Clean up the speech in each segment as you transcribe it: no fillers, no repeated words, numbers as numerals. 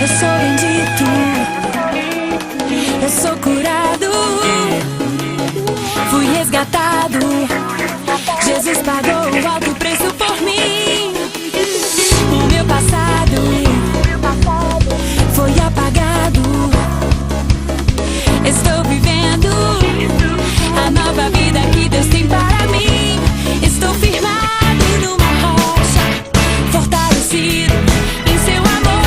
Eu sou bendito, eu sou curado, fui resgatado. Jesus pagou o alto preço por mim. O meu passado foi apagado. Estou vivendo a nova vida que Deus tem para mim. Estou firmado numa rocha, fortalecido em seu amor.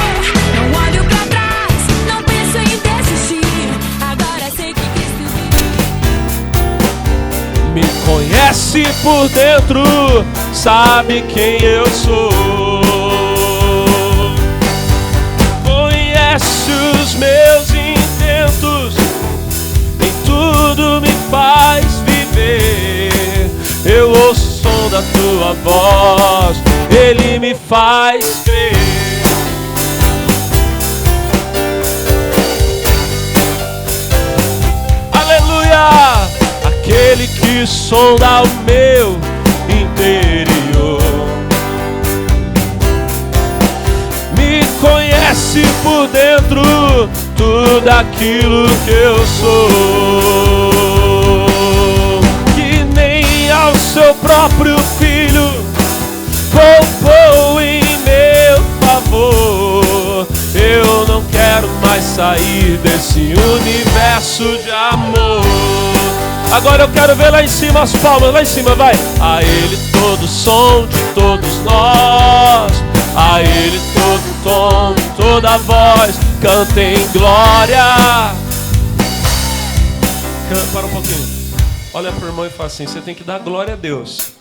Não olho pra trás, não penso em desistir. Agora sei que Cristo me conhece por dentro, sabe quem eu sou. Conhece os meus intentos, em tudo me faz viver. Eu ouço o som da tua voz, ele me faz crer. Aleluia! Aquele que sonda o meu interior, me conhece por dentro, tudo aquilo que eu sou. Que nem ao seu próprio filho poupou em meu favor. Eu não quero mais sair desse universo de amor. Agora eu quero ver lá em cima as palmas, lá em cima, vai. A ele todo som de todos nós, a ele todo tom, toda voz, cantem glória. Para um pouquinho. Olha pro irmão e fala assim, você tem que dar glória a Deus.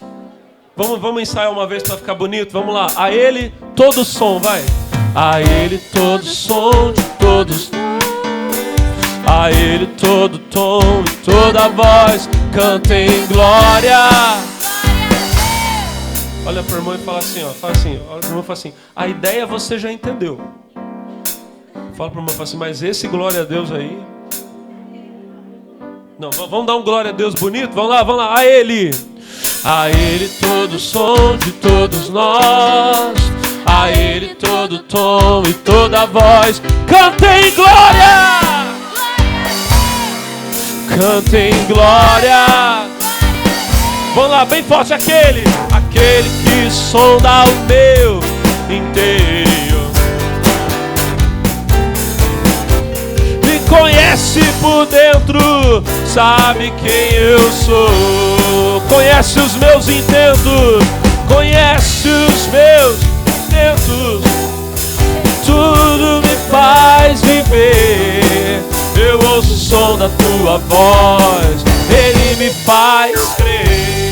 Vamos ensaiar uma vez para ficar bonito, vamos lá. A ele todo som, vai. A ele todo som de todos nós, a ele todo tom e toda voz, cantem glória. Olha pro irmão e fala assim, ó, fala assim, olha pro irmão e fala assim, a ideia você já entendeu. Fala pro irmão e fala assim, mas esse glória a Deus aí... Não, vamos dar um glória a Deus bonito? Vamos lá, a ele todo som de todos nós, a ele todo tom e toda voz, cantem glória! Cantem glória. Vamos lá, bem forte, aquele que sonda o meu interior, me conhece por dentro, sabe quem eu sou. Conhece os meus intentos, conhece os meus intentos, tudo me faz viver. Eu ouço o som da tua voz, ele me faz crer.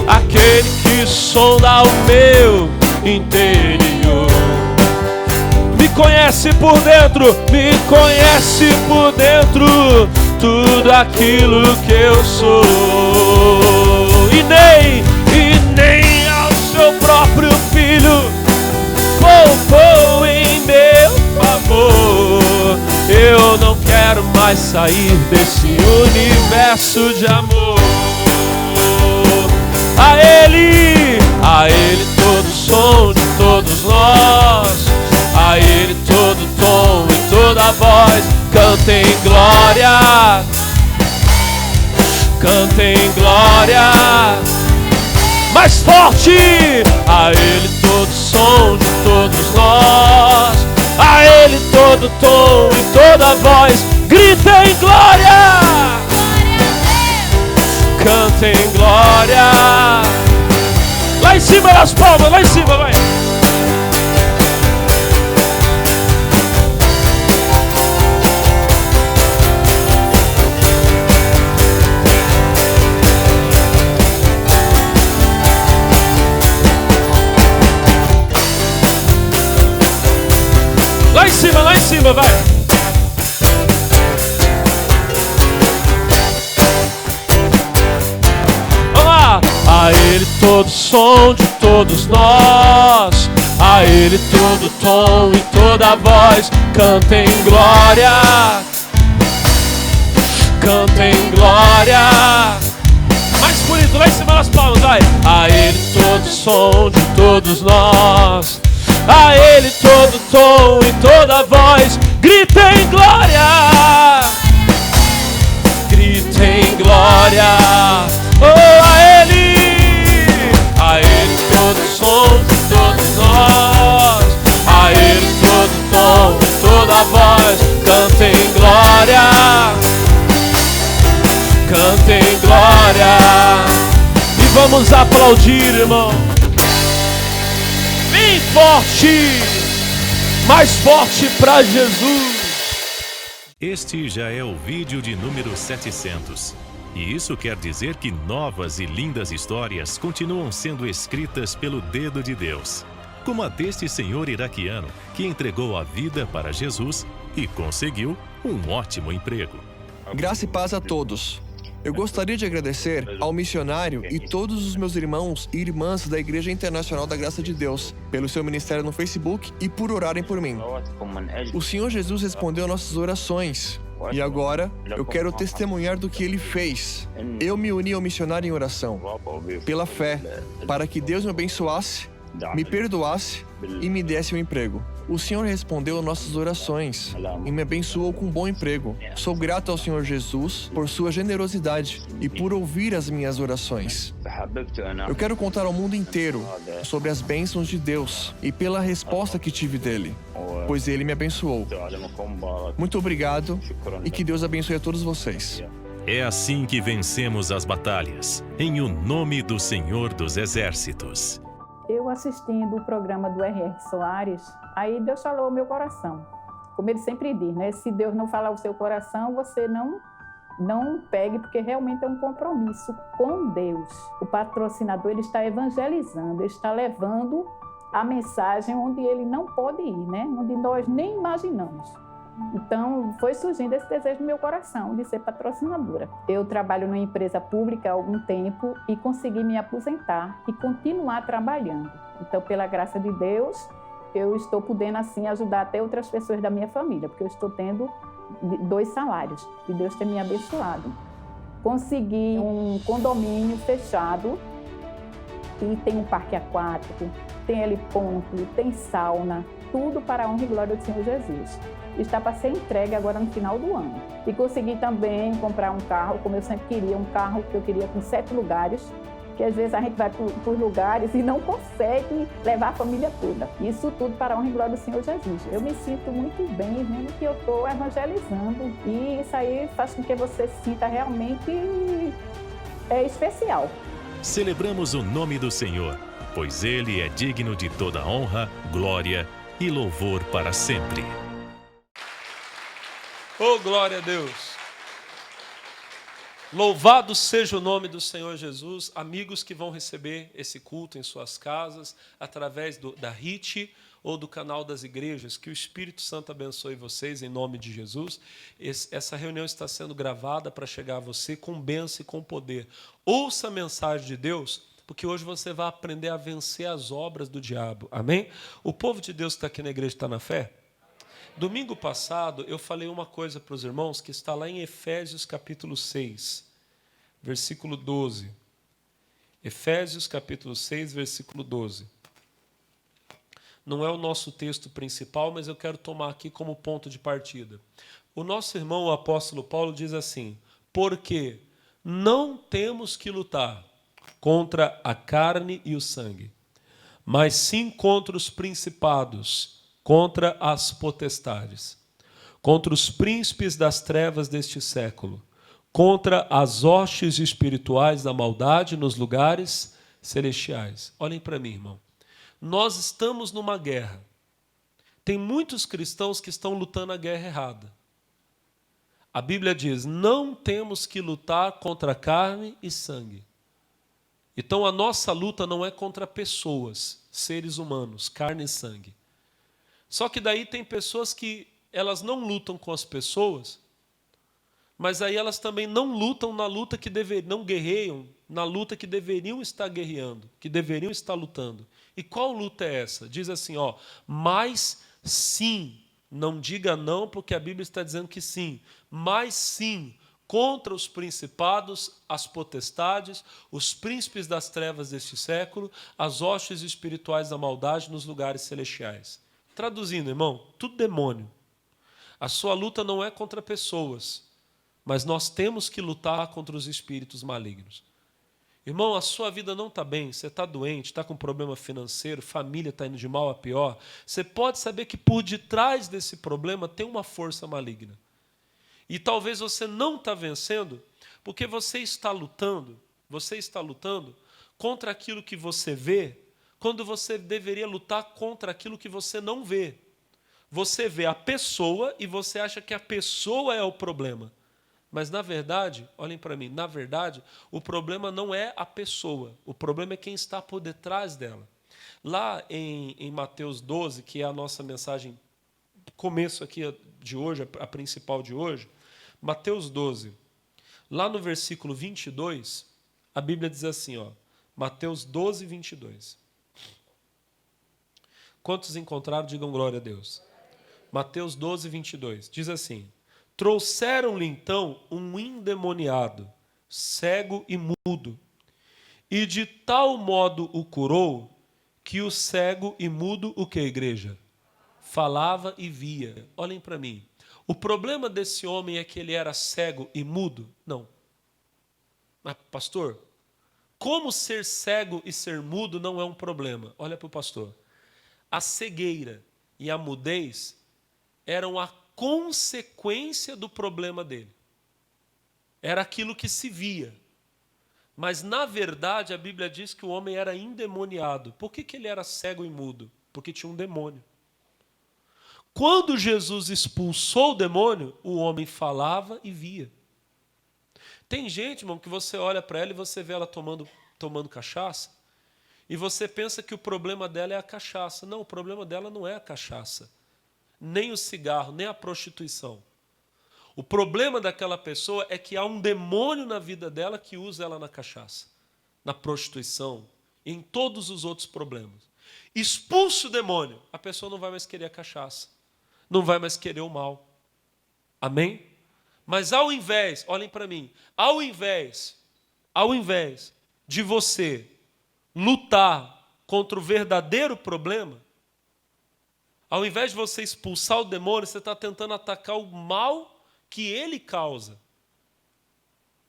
Aquele que sonda o meu interior, me conhece por dentro, me conhece por dentro, tudo aquilo que eu sou. E nem ao seu próprio filho poupou em meu favor. Eu não quero mais sair desse universo de amor. A ele todo som de todos nós, a ele todo tom e toda voz, cantem glória, cantem glória. Mais forte! A ele todo som de todos nós, a ele todo tom e toda voz, gritem glória! Cantem glória! Lá em cima das palmas, lá em cima, vai! Lá em cima, vai! Vamos lá! A ele todo som de todos nós, a ele todo tom e toda voz, cantem glória, cantem glória. Mais bonito, lá em cima das palmas, vai! A som de todos nós. A Ele todo tom e toda voz, gritem glória, gritem glória. Oh, a Ele todo som de todos nós. A Ele todo tom e toda voz, cantem glória, cantem glória. E vamos aplaudir, irmão. Bem forte, mais forte para Jesus. Este já é o vídeo de número 700. E isso quer dizer que novas e lindas histórias continuam sendo escritas pelo dedo de Deus. Como a deste senhor iraquiano que entregou a vida para Jesus e conseguiu um ótimo emprego. Graça e paz a todos. Eu gostaria de agradecer ao missionário e todos os meus irmãos e irmãs da Igreja Internacional da Graça de Deus pelo seu ministério no Facebook e por orarem por mim. O Senhor Jesus respondeu nossas orações e agora eu quero testemunhar do que Ele fez. Eu me uni ao missionário em oração, pela fé, para que Deus me abençoasse, me perdoasse e me desse um emprego. O Senhor respondeu nossas orações e me abençoou com um bom emprego. Sou grato ao Senhor Jesus por sua generosidade e por ouvir as minhas orações. Eu quero contar ao mundo inteiro sobre as bênçãos de Deus e pela resposta que tive dele, pois ele me abençoou. Muito obrigado e que Deus abençoe a todos vocês. É assim que vencemos as batalhas, em o nome do Senhor dos Exércitos. Eu assistindo o programa do R.R. Soares, aí Deus falou ao meu coração. Como ele sempre diz, né? Se Deus não falar o seu coração, você não pegue, porque realmente é um compromisso com Deus. O patrocinador, ele está evangelizando, ele está levando a mensagem onde ele não pode ir, né? Onde nós nem imaginamos. Então, foi surgindo esse desejo no meu coração de ser patrocinadora. Eu trabalho numa empresa pública há algum tempo e consegui me aposentar e continuar trabalhando. Então, pela graça de Deus, eu estou podendo, assim, ajudar até outras pessoas da minha família, porque eu estou tendo 2 salários e Deus tem me abençoado. Consegui um condomínio fechado e tem um parque aquático, tem heliponto, tem sauna, tudo para a honra e glória do Senhor Jesus. Está para ser entregue agora no final do ano. E consegui também comprar um carro, como eu sempre queria, um carro que eu queria com 7 lugares, que às vezes a gente vai por lugares e não consegue levar a família toda. Isso tudo para a honra e glória do Senhor Jesus. Eu me sinto muito bem vendo que eu estou evangelizando e isso aí faz com que você se sinta realmente especial. Celebramos o nome do Senhor, pois Ele é digno de toda honra, glória e louvor para sempre. Oh, glória a Deus. Louvado seja o nome do Senhor Jesus. Amigos que vão receber esse culto em suas casas, através da HIT ou do canal das igrejas, que o Espírito Santo abençoe vocês em nome de Jesus. Essa reunião está sendo gravada para chegar a você com bênção e com poder. Ouça a mensagem de Deus, porque hoje você vai aprender a vencer as obras do diabo. Amém? O povo de Deus que está aqui na igreja está na fé? Domingo passado, eu falei uma coisa para os irmãos que está lá em Efésios capítulo 6, versículo 12. Efésios capítulo 6, versículo 12. Não é o nosso texto principal, mas eu quero tomar aqui como ponto de partida. O nosso irmão, o apóstolo Paulo, diz assim: porque não temos que lutar contra a carne e o sangue, mas sim contra os principados, contra as potestades, contra os príncipes das trevas deste século, contra as hostes espirituais da maldade nos lugares celestiais. Olhem para mim, irmão. Nós estamos numa guerra. Tem muitos cristãos que estão lutando a guerra errada. A Bíblia diz: não temos que lutar contra carne e sangue. Então a nossa luta não é contra pessoas, seres humanos, carne e sangue. Só que daí tem pessoas que elas não lutam com as pessoas, mas aí elas também não lutam na luta que não guerreiam, na luta que deveriam estar guerreando, que deveriam estar lutando. E qual luta é essa? Diz assim, mas sim, não diga não, porque a Bíblia está dizendo que sim, mas sim, contra os principados, as potestades, os príncipes das trevas deste século, as hostes espirituais da maldade nos lugares celestiais. Traduzindo, irmão, tudo demônio. A sua luta não é contra pessoas, mas nós temos que lutar contra os espíritos malignos. Irmão, a sua vida não está bem, você está doente, está com problema financeiro, família está indo de mal a pior. Você pode saber que por detrás desse problema tem uma força maligna. E talvez você não está vencendo porque você está lutando contra aquilo que você vê, quando você deveria lutar contra aquilo que você não vê. Você vê a pessoa e você acha que a pessoa é o problema. Mas, na verdade, olhem para mim, na verdade, o problema não é a pessoa, o problema é quem está por detrás dela. Lá em Mateus 12, que é a nossa mensagem, começo aqui de hoje, a principal de hoje, Mateus 12, lá no versículo 22, a Bíblia diz assim, ó, Mateus 12, 22. Quantos encontraram, digam glória a Deus. Mateus 12, 22, diz assim: trouxeram-lhe então um endemoniado, cego e mudo, e de tal modo o curou, que o cego e mudo, o que, igreja? Falava e via. Olhem para mim. O problema desse homem é que ele era cego e mudo? Não. Mas, pastor, como ser cego e ser mudo não é um problema? Olha para o pastor. A cegueira e a mudez eram a consequência do problema dele. Era aquilo que se via. Mas, na verdade, a Bíblia diz que o homem era endemoniado. Por que ele era cego e mudo? Porque tinha um demônio. Quando Jesus expulsou o demônio, o homem falava e via. Tem gente, irmão, que você olha para ela e você vê ela tomando cachaça, e você pensa que o problema dela é a cachaça. Não, o problema dela não é a cachaça, nem o cigarro, nem a prostituição. O problema daquela pessoa é que há um demônio na vida dela que usa ela na cachaça, na prostituição, e em todos os outros problemas. Expulse o demônio, a pessoa não vai mais querer a cachaça, não vai mais querer o mal. Amém? Mas ao invés, olhem para mim, ao invés de você lutar contra o verdadeiro problema, ao invés de você expulsar o demônio, você está tentando atacar o mal que ele causa.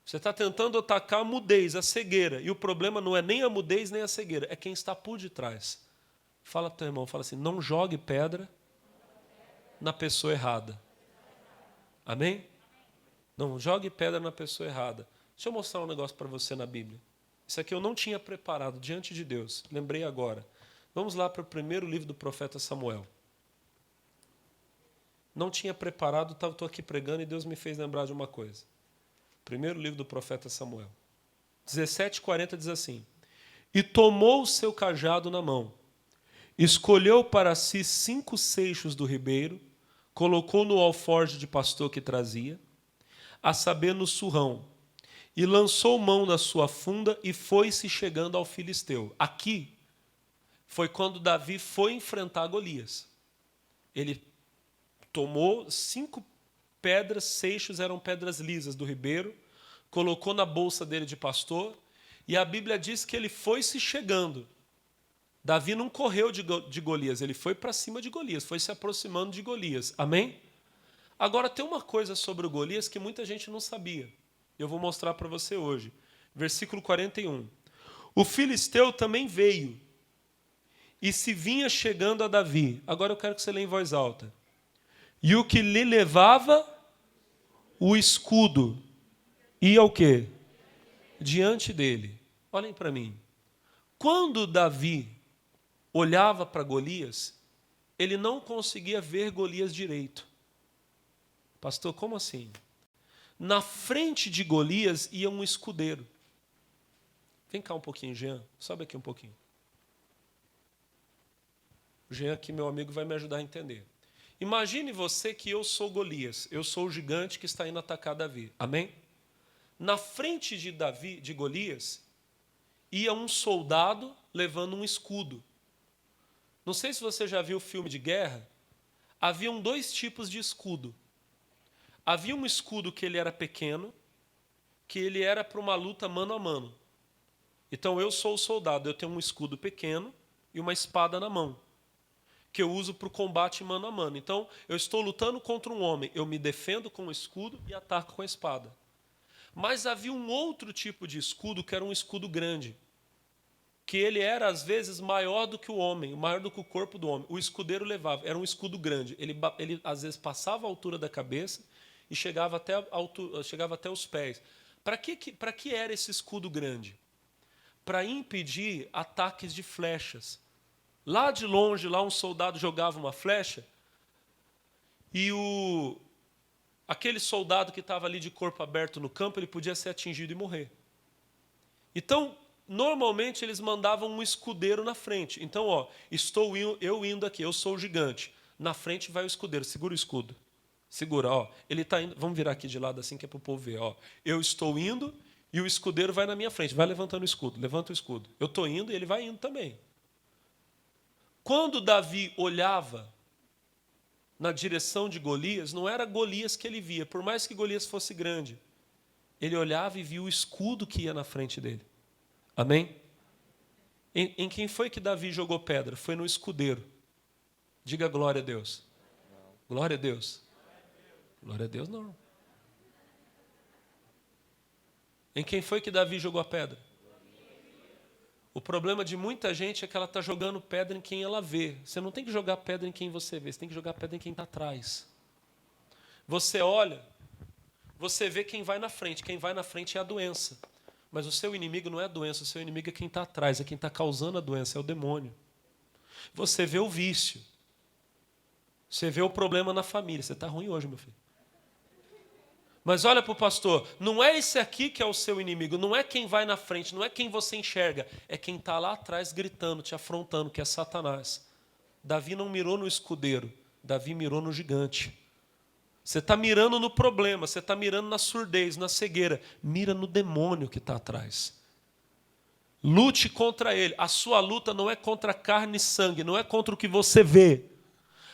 Você está tentando atacar a mudez, a cegueira. E o problema não é nem a mudez, nem a cegueira. É quem está por detrás. Fala para o teu irmão, fala assim, não jogue pedra na pessoa errada. Amém? Não jogue pedra na pessoa errada. Deixa eu mostrar um negócio para você na Bíblia. Isso aqui eu não tinha preparado diante de Deus. Lembrei agora. Vamos lá para o primeiro livro do profeta Samuel. Não tinha preparado, estou aqui pregando e Deus me fez lembrar de uma coisa. Primeiro livro do profeta Samuel. 17:40 diz assim: e tomou o seu cajado na mão, escolheu para si 5 seixos do ribeiro, colocou no alforje de pastor que trazia, a saber, no surrão, e lançou mão da sua funda e foi-se chegando ao filisteu. Aqui foi quando Davi foi enfrentar Golias. Ele tomou 5 pedras, seixos eram pedras lisas do ribeiro, colocou na bolsa dele de pastor, e a Bíblia diz que ele foi se chegando. Davi não correu de Golias, ele foi para cima de Golias, foi se aproximando de Golias. Amém? Agora tem uma coisa sobre o Golias que muita gente não sabia. Eu vou mostrar para você hoje. Versículo 41. O filisteu também veio e se vinha chegando a Davi. Agora eu quero que você leia em voz alta. E o que lhe levava o escudo ia o quê? Diante dele. Olhem para mim. Quando Davi olhava para Golias, ele não conseguia ver Golias direito. Pastor, como assim? Na frente de Golias ia um escudeiro. Vem cá um pouquinho, Jean. Sobe aqui um pouquinho. O Jean aqui, meu amigo, vai me ajudar a entender. Imagine você que eu sou Golias. Eu sou o gigante que está indo atacar Davi. Amém? Na frente de Golias ia um soldado levando um escudo. Não sei se você já viu o filme de guerra. Haviam 2 tipos de escudo. Havia um escudo que ele era pequeno que ele era para uma luta mano a mano. Então eu sou o soldado, eu tenho um escudo pequeno e uma espada na mão, que eu uso para o combate mano a mano. Então eu estou lutando contra um homem, eu me defendo com o escudo e ataco com a espada. Mas havia um outro tipo de escudo, que era um escudo grande, que ele era às vezes maior do que o homem, maior do que o corpo do homem. O escudeiro levava, era um escudo grande, ele às vezes passava a altura da cabeça e chegava até os pés. Para que era esse escudo grande? Para impedir ataques de flechas. Lá de longe, lá um soldado jogava uma flecha e aquele soldado que estava ali de corpo aberto no campo, ele podia ser atingido e morrer. Então, normalmente eles mandavam um escudeiro na frente. Então, ó, eu indo aqui, eu sou o gigante. Na frente vai o escudeiro, segura o escudo. Segura, ó. Ele está indo, vamos virar aqui de lado assim que é para o povo ver, ó. Eu estou indo e o escudeiro vai na minha frente, vai levantando o escudo, levanta o escudo. Eu estou indo e ele vai indo também. Quando Davi olhava na direção de Golias, não era Golias que ele via, por mais que Golias fosse grande. Ele olhava e via o escudo que ia na frente dele. Amém? Em quem foi que Davi jogou pedra? Foi no escudeiro. Diga glória a Deus. Glória a Deus. Glória a Deus não. Em quem foi que Davi jogou a pedra? O problema de muita gente é que ela está jogando pedra em quem ela vê. Você não tem que jogar pedra em quem você vê, você tem que jogar pedra em quem está atrás. Você olha, você vê quem vai na frente. Quem vai na frente é a doença. Mas o seu inimigo não é a doença, o seu inimigo é quem está atrás, é quem está causando a doença, é o demônio. Você vê o vício. Você vê o problema na família. Você está ruim hoje, meu filho. Mas olha para o pastor, não é esse aqui que é o seu inimigo, não é quem vai na frente, não é quem você enxerga, é quem está lá atrás gritando, te afrontando, que é Satanás. Davi não mirou no escudeiro, Davi mirou no gigante. Você está mirando no problema, você está mirando na surdez, na cegueira, mira no demônio que está atrás. Lute contra ele. A sua luta não é contra carne e sangue, não é contra o que você vê.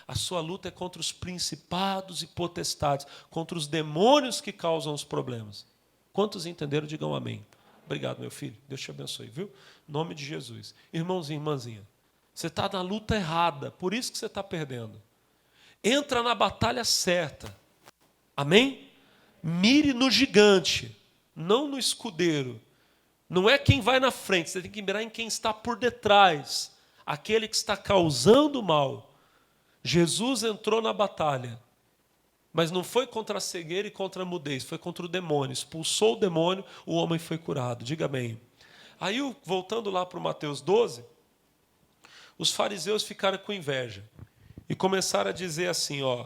A sua luta é contra os principados e potestades, contra os demônios que causam os problemas. Quantos entenderam, digam amém. Obrigado, meu filho. Deus te abençoe, viu? Em nome de Jesus. Irmãozinho, irmãzinha, você está na luta errada, por isso que você está perdendo. Entra na batalha certa. Amém? Mire no gigante, não no escudeiro. Não é quem vai na frente, você tem que mirar em quem está por detrás, aquele que está causando mal. Jesus entrou na batalha, mas não foi contra a cegueira e contra a mudez, foi contra o demônio. Expulsou o demônio, o homem foi curado. Diga amém. Aí, voltando lá para o Mateus 12, os fariseus ficaram com inveja e começaram a dizer assim, ó,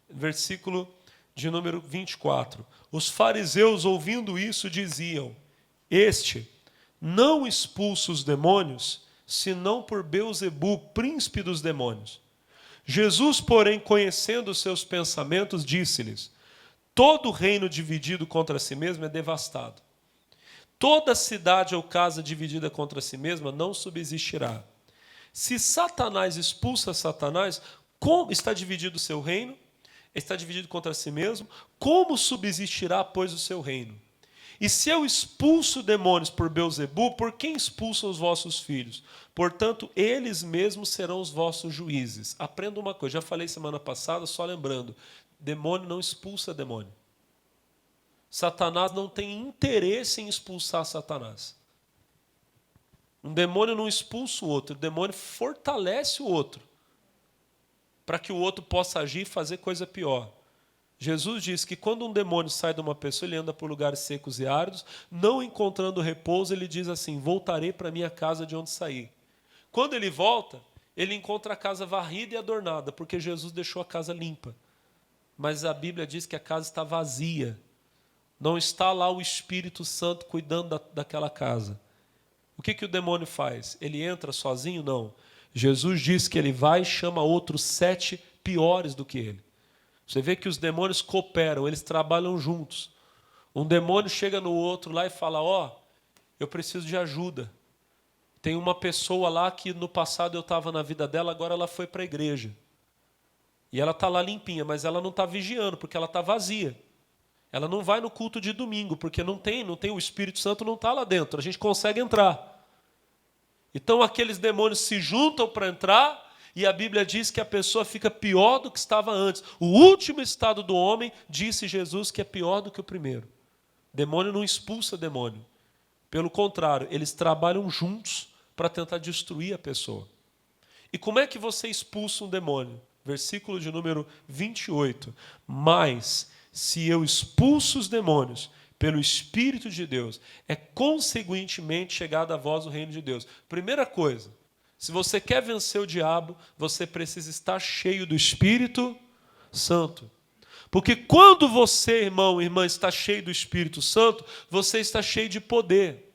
versículo de número 24. Os fariseus, ouvindo isso, diziam: Este não expulsa os demônios, senão por Beelzebu, príncipe dos demônios. Jesus, porém, conhecendo os seus pensamentos, disse-lhes: Todo reino dividido contra si mesmo é devastado. Toda cidade ou casa dividida contra si mesma não subsistirá. Se Satanás expulsa Satanás, como está dividido o seu reino? Está dividido contra si mesmo. Como subsistirá, pois, o seu reino? E se eu expulso demônios por Beelzebu, por quem expulsam os vossos filhos? Portanto, eles mesmos serão os vossos juízes. Aprenda uma coisa, já falei semana passada, só lembrando. Demônio não expulsa demônio. Satanás não tem interesse em expulsar Satanás. Um demônio não expulsa o outro, o demônio fortalece o outro, para que o outro possa agir e fazer coisa pior. Jesus diz que quando um demônio sai de uma pessoa, ele anda por lugares secos e áridos, não encontrando repouso, ele diz assim: voltarei para minha casa de onde saí. Quando ele volta, ele encontra a casa varrida e adornada, porque Jesus deixou a casa limpa. Mas a Bíblia diz que a casa está vazia. Não está lá o Espírito Santo cuidando daquela casa. O que o demônio faz? Ele entra sozinho? Não. Jesus diz que ele vai e chama outros 7 piores do que ele. Você vê que os demônios cooperam, eles trabalham juntos. Um demônio chega no outro lá e fala: ó, eu preciso de ajuda. Tem uma pessoa lá que no passado eu estava na vida dela, agora ela foi para a igreja. E ela está lá limpinha, mas ela não está vigiando, porque ela está vazia. Ela não vai no culto de domingo, porque não tem o Espírito Santo não está lá dentro. A gente consegue entrar. Então aqueles demônios se juntam para entrar e a Bíblia diz que a pessoa fica pior do que estava antes. O último estado do homem, disse Jesus, que é pior do que o primeiro. Demônio não expulsa demônio. Pelo contrário, eles trabalham juntos para tentar destruir a pessoa. E como é que você expulsa um demônio? Versículo de número 28. Mas, se eu expulso os demônios pelo Espírito de Deus, é conseguintemente chegada a vós o reino de Deus. Primeira coisa, se você quer vencer o diabo, você precisa estar cheio do Espírito Santo. Porque quando você, irmão e irmã, está cheio do Espírito Santo, você está cheio de poder.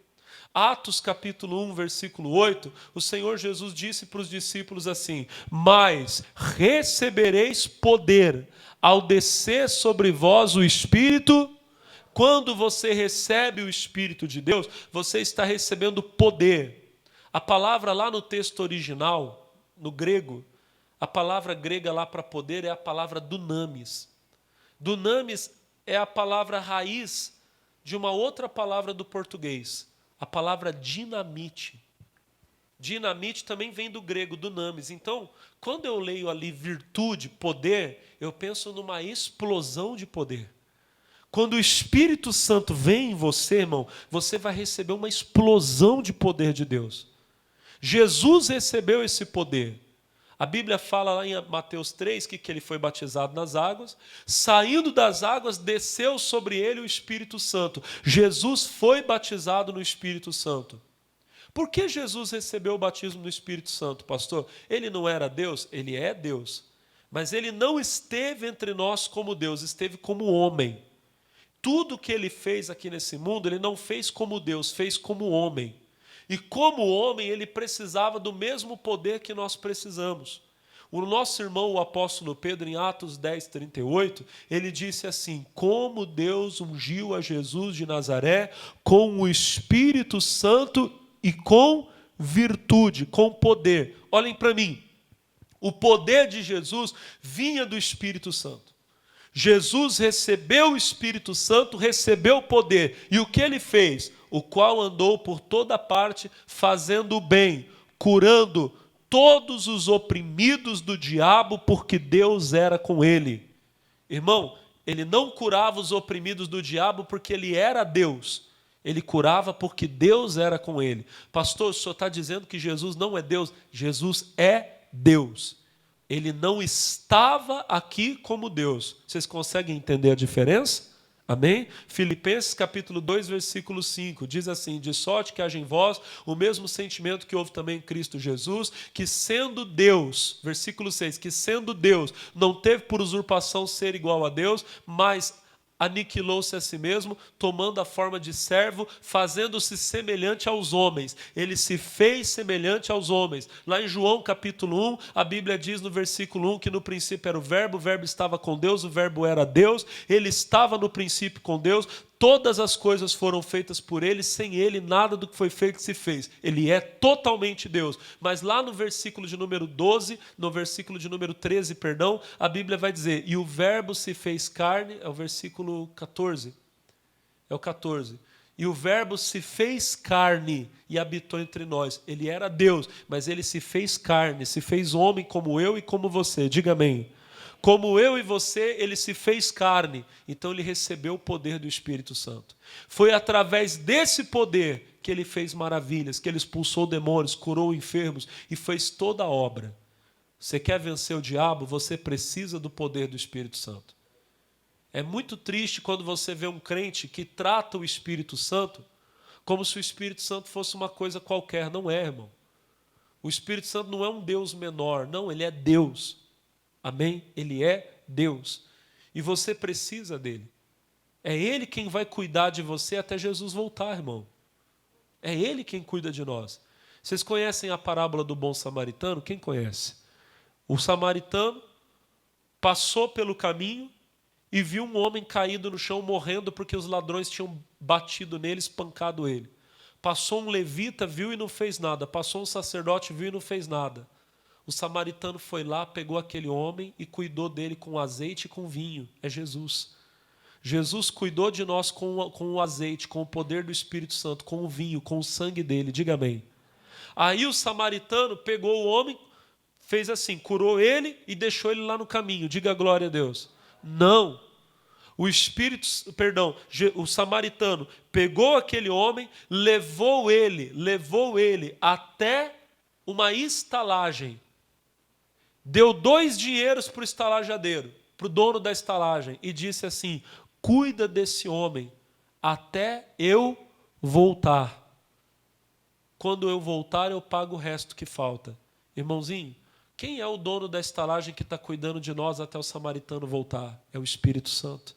Atos capítulo 1, versículo 8, o Senhor Jesus disse para os discípulos assim: mas recebereis poder ao descer sobre vós o Espírito. Quando você recebe o Espírito de Deus, você está recebendo poder. A palavra lá no texto original, no grego, a palavra grega lá para poder é a palavra dunamis. Dunamis é a palavra raiz de uma outra palavra do português, a palavra dinamite. Dinamite também vem do grego, dunamis. Então, quando eu leio ali virtude, poder, eu penso numa explosão de poder. Quando o Espírito Santo vem em você, irmão, você vai receber uma explosão de poder de Deus. Jesus recebeu esse poder. A Bíblia fala lá em Mateus 3 que ele foi batizado nas águas. Saindo das águas, desceu sobre ele o Espírito Santo. Jesus foi batizado no Espírito Santo. Por que Jesus recebeu o batismo no Espírito Santo, pastor? Ele não era Deus? Ele é Deus. Mas ele não esteve entre nós como Deus, esteve como homem. Tudo que ele fez aqui nesse mundo, ele não fez como Deus, fez como homem. E como homem, ele precisava do mesmo poder que nós precisamos. O nosso irmão, o apóstolo Pedro, em Atos 10, 38, ele disse assim: como Deus ungiu a Jesus de Nazaré com o Espírito Santo e com virtude, com poder. Olhem para mim, o poder de Jesus vinha do Espírito Santo. Jesus recebeu o Espírito Santo, recebeu o poder. E o que ele fez? O qual andou por toda parte, fazendo o bem, curando todos os oprimidos do diabo, porque Deus era com ele. Irmão, ele não curava os oprimidos do diabo porque ele era Deus. Ele curava porque Deus era com ele. Pastor, o senhor está dizendo que Jesus não é Deus? Jesus é Deus. Ele não estava aqui como Deus. Vocês conseguem entender a diferença? Amém? Filipenses capítulo 2, versículo 5, diz assim: de sorte que haja em vós o mesmo sentimento que houve também em Cristo Jesus, que sendo Deus, versículo 6, que sendo Deus, não teve por usurpação ser igual a Deus, mas aniquilou-se a si mesmo, tomando a forma de servo, fazendo-se semelhante aos homens. Ele se fez semelhante aos homens. Lá em João capítulo 1, a Bíblia diz no versículo 1 que no princípio era o verbo estava com Deus, o verbo era Deus, ele estava no princípio com Deus, todas as coisas foram feitas por ele, sem ele nada do que foi feito se fez. Ele é totalmente Deus. Mas lá no versículo de número 12, no versículo de número 13, perdão, a Bíblia vai dizer: e o verbo se fez carne, é o versículo 14. É o 14. E o verbo se fez carne e habitou entre nós. Ele era Deus, mas ele se fez carne, se fez homem como eu e como você. Diga amém. Como eu e você, ele se fez carne. Então ele recebeu o poder do Espírito Santo. Foi através desse poder que ele fez maravilhas, que ele expulsou demônios, curou enfermos e fez toda a obra. Você quer vencer o diabo? Você precisa do poder do Espírito Santo. É muito triste quando você vê um crente que trata o Espírito Santo como se o Espírito Santo fosse uma coisa qualquer. Não é, irmão. O Espírito Santo não é um Deus menor. Não, ele é Deus. Amém? Ele é Deus. E você precisa dele. É ele quem vai cuidar de você até Jesus voltar, irmão. É ele quem cuida de nós. Vocês conhecem a parábola do bom samaritano? Quem conhece? O samaritano passou pelo caminho e viu um homem caído no chão morrendo porque os ladrões tinham batido nele, espancado ele. Passou um levita, viu e não fez nada. Passou um sacerdote, viu e não fez nada. O samaritano foi lá, pegou aquele homem e cuidou dele com azeite e com vinho. É Jesus. Jesus cuidou de nós com o azeite, com o poder do Espírito Santo, com o vinho, com o sangue dele. Diga amém. Aí o samaritano pegou o homem, fez assim, curou ele e deixou ele lá no caminho. Diga glória a Deus. Não. O samaritano pegou aquele homem, levou ele até uma estalagem. Deu 2 dinheiros para o estalajadeiro, para o dono da estalagem, e disse assim: cuida desse homem até eu voltar. Quando eu voltar, eu pago o resto que falta. Irmãozinho, quem é o dono da estalagem que está cuidando de nós até o samaritano voltar? É o Espírito Santo.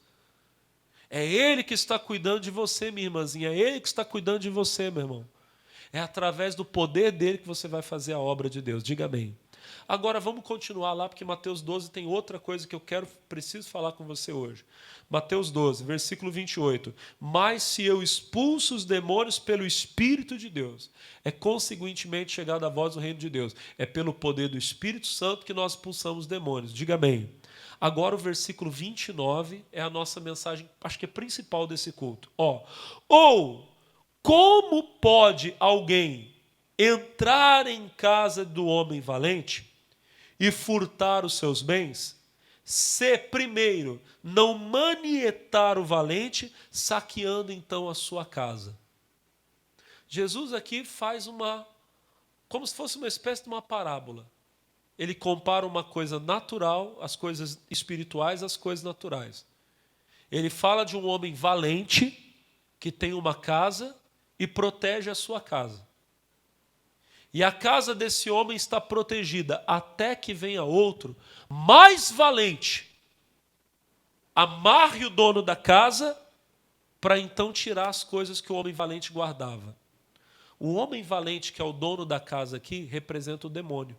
É Ele que está cuidando de você, minha irmãzinha. É Ele que está cuidando de você, meu irmão. É através do poder dele que você vai fazer a obra de Deus. Diga amém. Agora vamos continuar lá, porque Mateus 12 tem outra coisa que eu preciso falar com você hoje. Mateus 12, versículo 28. Mas se eu expulso os demônios pelo Espírito de Deus, é consequentemente chegada a vós o reino de Deus. É pelo poder do Espírito Santo que nós expulsamos demônios. Diga amém. Agora o versículo 29 é a nossa mensagem, acho que é principal desse culto. Ou, como pode alguém entrar em casa do homem valente e furtar os seus bens, se primeiro não manietar o valente, saqueando então a sua casa? Jesus aqui faz como se fosse uma espécie de uma parábola. Ele compara uma coisa natural, as coisas espirituais, às coisas naturais. Ele fala de um homem valente que tem uma casa e protege a sua casa. E a casa desse homem está protegida até que venha outro mais valente. Amarre o dono da casa para então tirar as coisas que o homem valente guardava. O homem valente, que é o dono da casa aqui, representa o demônio.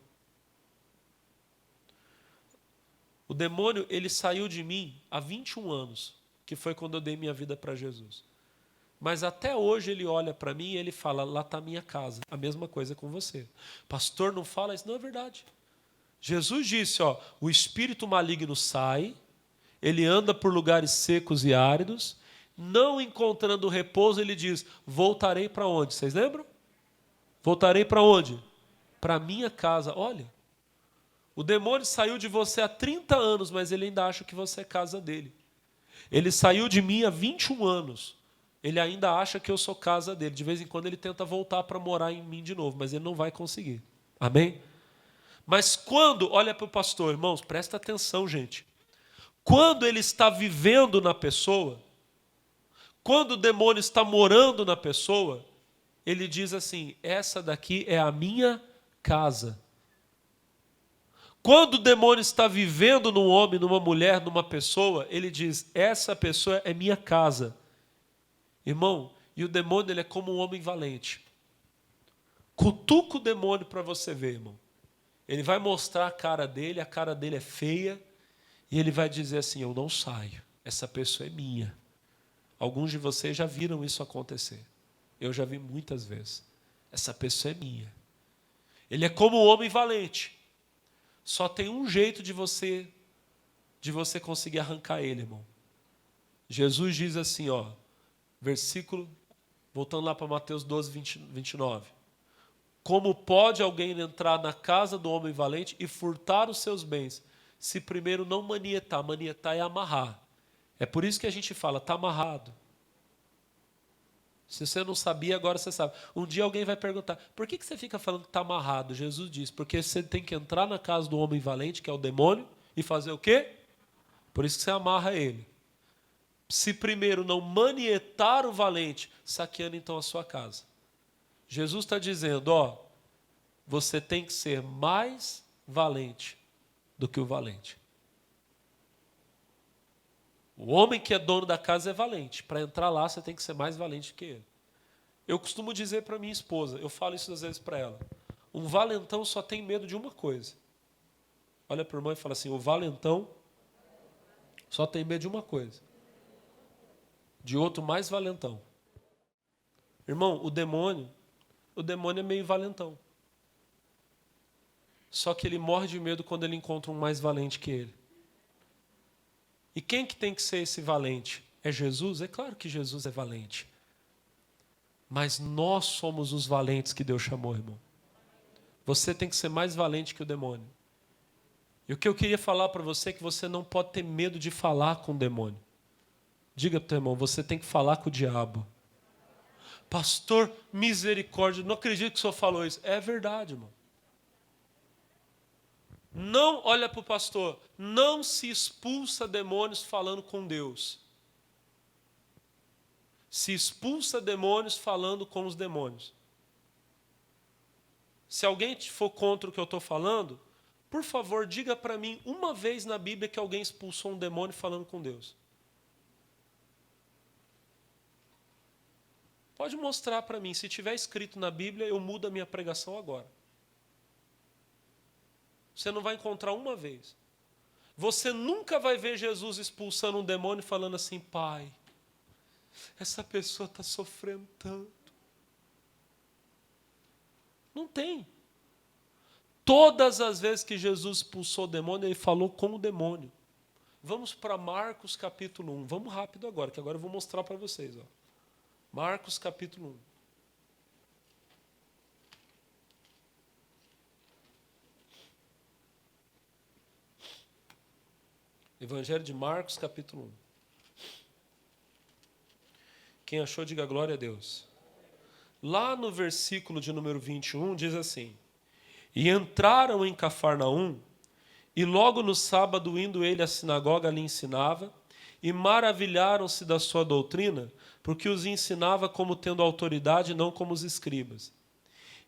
O demônio, ele saiu de mim há 21 anos, que foi quando eu dei minha vida para Jesus. Mas até hoje ele olha para mim e ele fala: lá está a minha casa. A mesma coisa com você. Pastor, não fala isso. Não, é verdade. Jesus disse, o espírito maligno sai, ele anda por lugares secos e áridos, não encontrando repouso, ele diz: voltarei para onde? Vocês lembram? Voltarei para onde? Para a minha casa. Olha, o demônio saiu de você há 30 anos, mas ele ainda acha que você é casa dele. Ele saiu de mim há 21 anos. Ele ainda acha que eu sou casa dele. De vez em quando ele tenta voltar para morar em mim de novo, mas ele não vai conseguir. Amém? Mas quando, olha para o pastor, irmãos, presta atenção, gente. Quando ele está vivendo na pessoa, quando o demônio está morando na pessoa, ele diz assim: essa daqui é a minha casa. Quando o demônio está vivendo num homem, numa mulher, numa pessoa, ele diz: essa pessoa é minha casa. Irmão, e o demônio, ele é como um homem valente. Cutuca o demônio para você ver, irmão. Ele vai mostrar a cara dele é feia, e ele vai dizer assim: eu não saio, essa pessoa é minha. Alguns de vocês já viram isso acontecer. Eu já vi muitas vezes. Essa pessoa é minha. Ele é como um homem valente. Só tem um jeito de você conseguir arrancar ele, irmão. Jesus diz assim, versículo, voltando lá para Mateus 12, 29. Como pode alguém entrar na casa do homem valente e furtar os seus bens, se primeiro não manietar? Manietar é amarrar. É por isso que a gente fala: está amarrado. Se você não sabia, agora você sabe. Um dia alguém vai perguntar: por que você fica falando que está amarrado? Jesus diz: porque você tem que entrar na casa do homem valente, que é o demônio, e fazer o quê? Por isso que você amarra ele. Se primeiro não manietar o valente, saqueando então a sua casa. Jesus está dizendo, você tem que ser mais valente do que o valente. O homem que é dono da casa é valente. Para entrar lá, você tem que ser mais valente que ele. Eu costumo dizer para minha esposa, eu falo isso às vezes para ela: um valentão só tem medo de uma coisa. Olha para o irmão e fala assim: o valentão só tem medo de uma coisa. De outro mais valentão. Irmão, o demônio é meio valentão. Só que ele morre de medo quando ele encontra um mais valente que ele. E quem que tem que ser esse valente? é Jesus? É claro que Jesus é valente. Mas nós somos os valentes que Deus chamou, irmão. Você tem que ser mais valente que o demônio. E o que eu queria falar para você é que você não pode ter medo de falar com o demônio. Diga para o teu irmão, você tem que falar com o diabo. Pastor, misericórdia, não acredito que o senhor falou isso. É verdade, irmão. Não, olha para o pastor, não se expulsa demônios falando com Deus. Se expulsa demônios falando com os demônios. Se alguém for contra o que eu estou falando, por favor, diga para mim uma vez na Bíblia que alguém expulsou um demônio falando com Deus. Pode mostrar para mim. Se tiver escrito na Bíblia, eu mudo a minha pregação agora. Você não vai encontrar uma vez. Você nunca vai ver Jesus expulsando um demônio e falando assim, Pai, essa pessoa está sofrendo tanto. Não tem. Todas as vezes que Jesus expulsou o demônio, ele falou com o demônio. Vamos para Marcos capítulo 1. Vamos rápido agora, que agora eu vou mostrar para vocês. Ó. Marcos capítulo 1. Evangelho de Marcos capítulo 1. Quem achou, diga glória a Deus. Lá no versículo de número 21, diz assim: E entraram em Cafarnaum, e logo no sábado, indo ele à sinagoga, lhe ensinava, e maravilharam-se da sua doutrina, porque os ensinava como tendo autoridade, não como os escribas.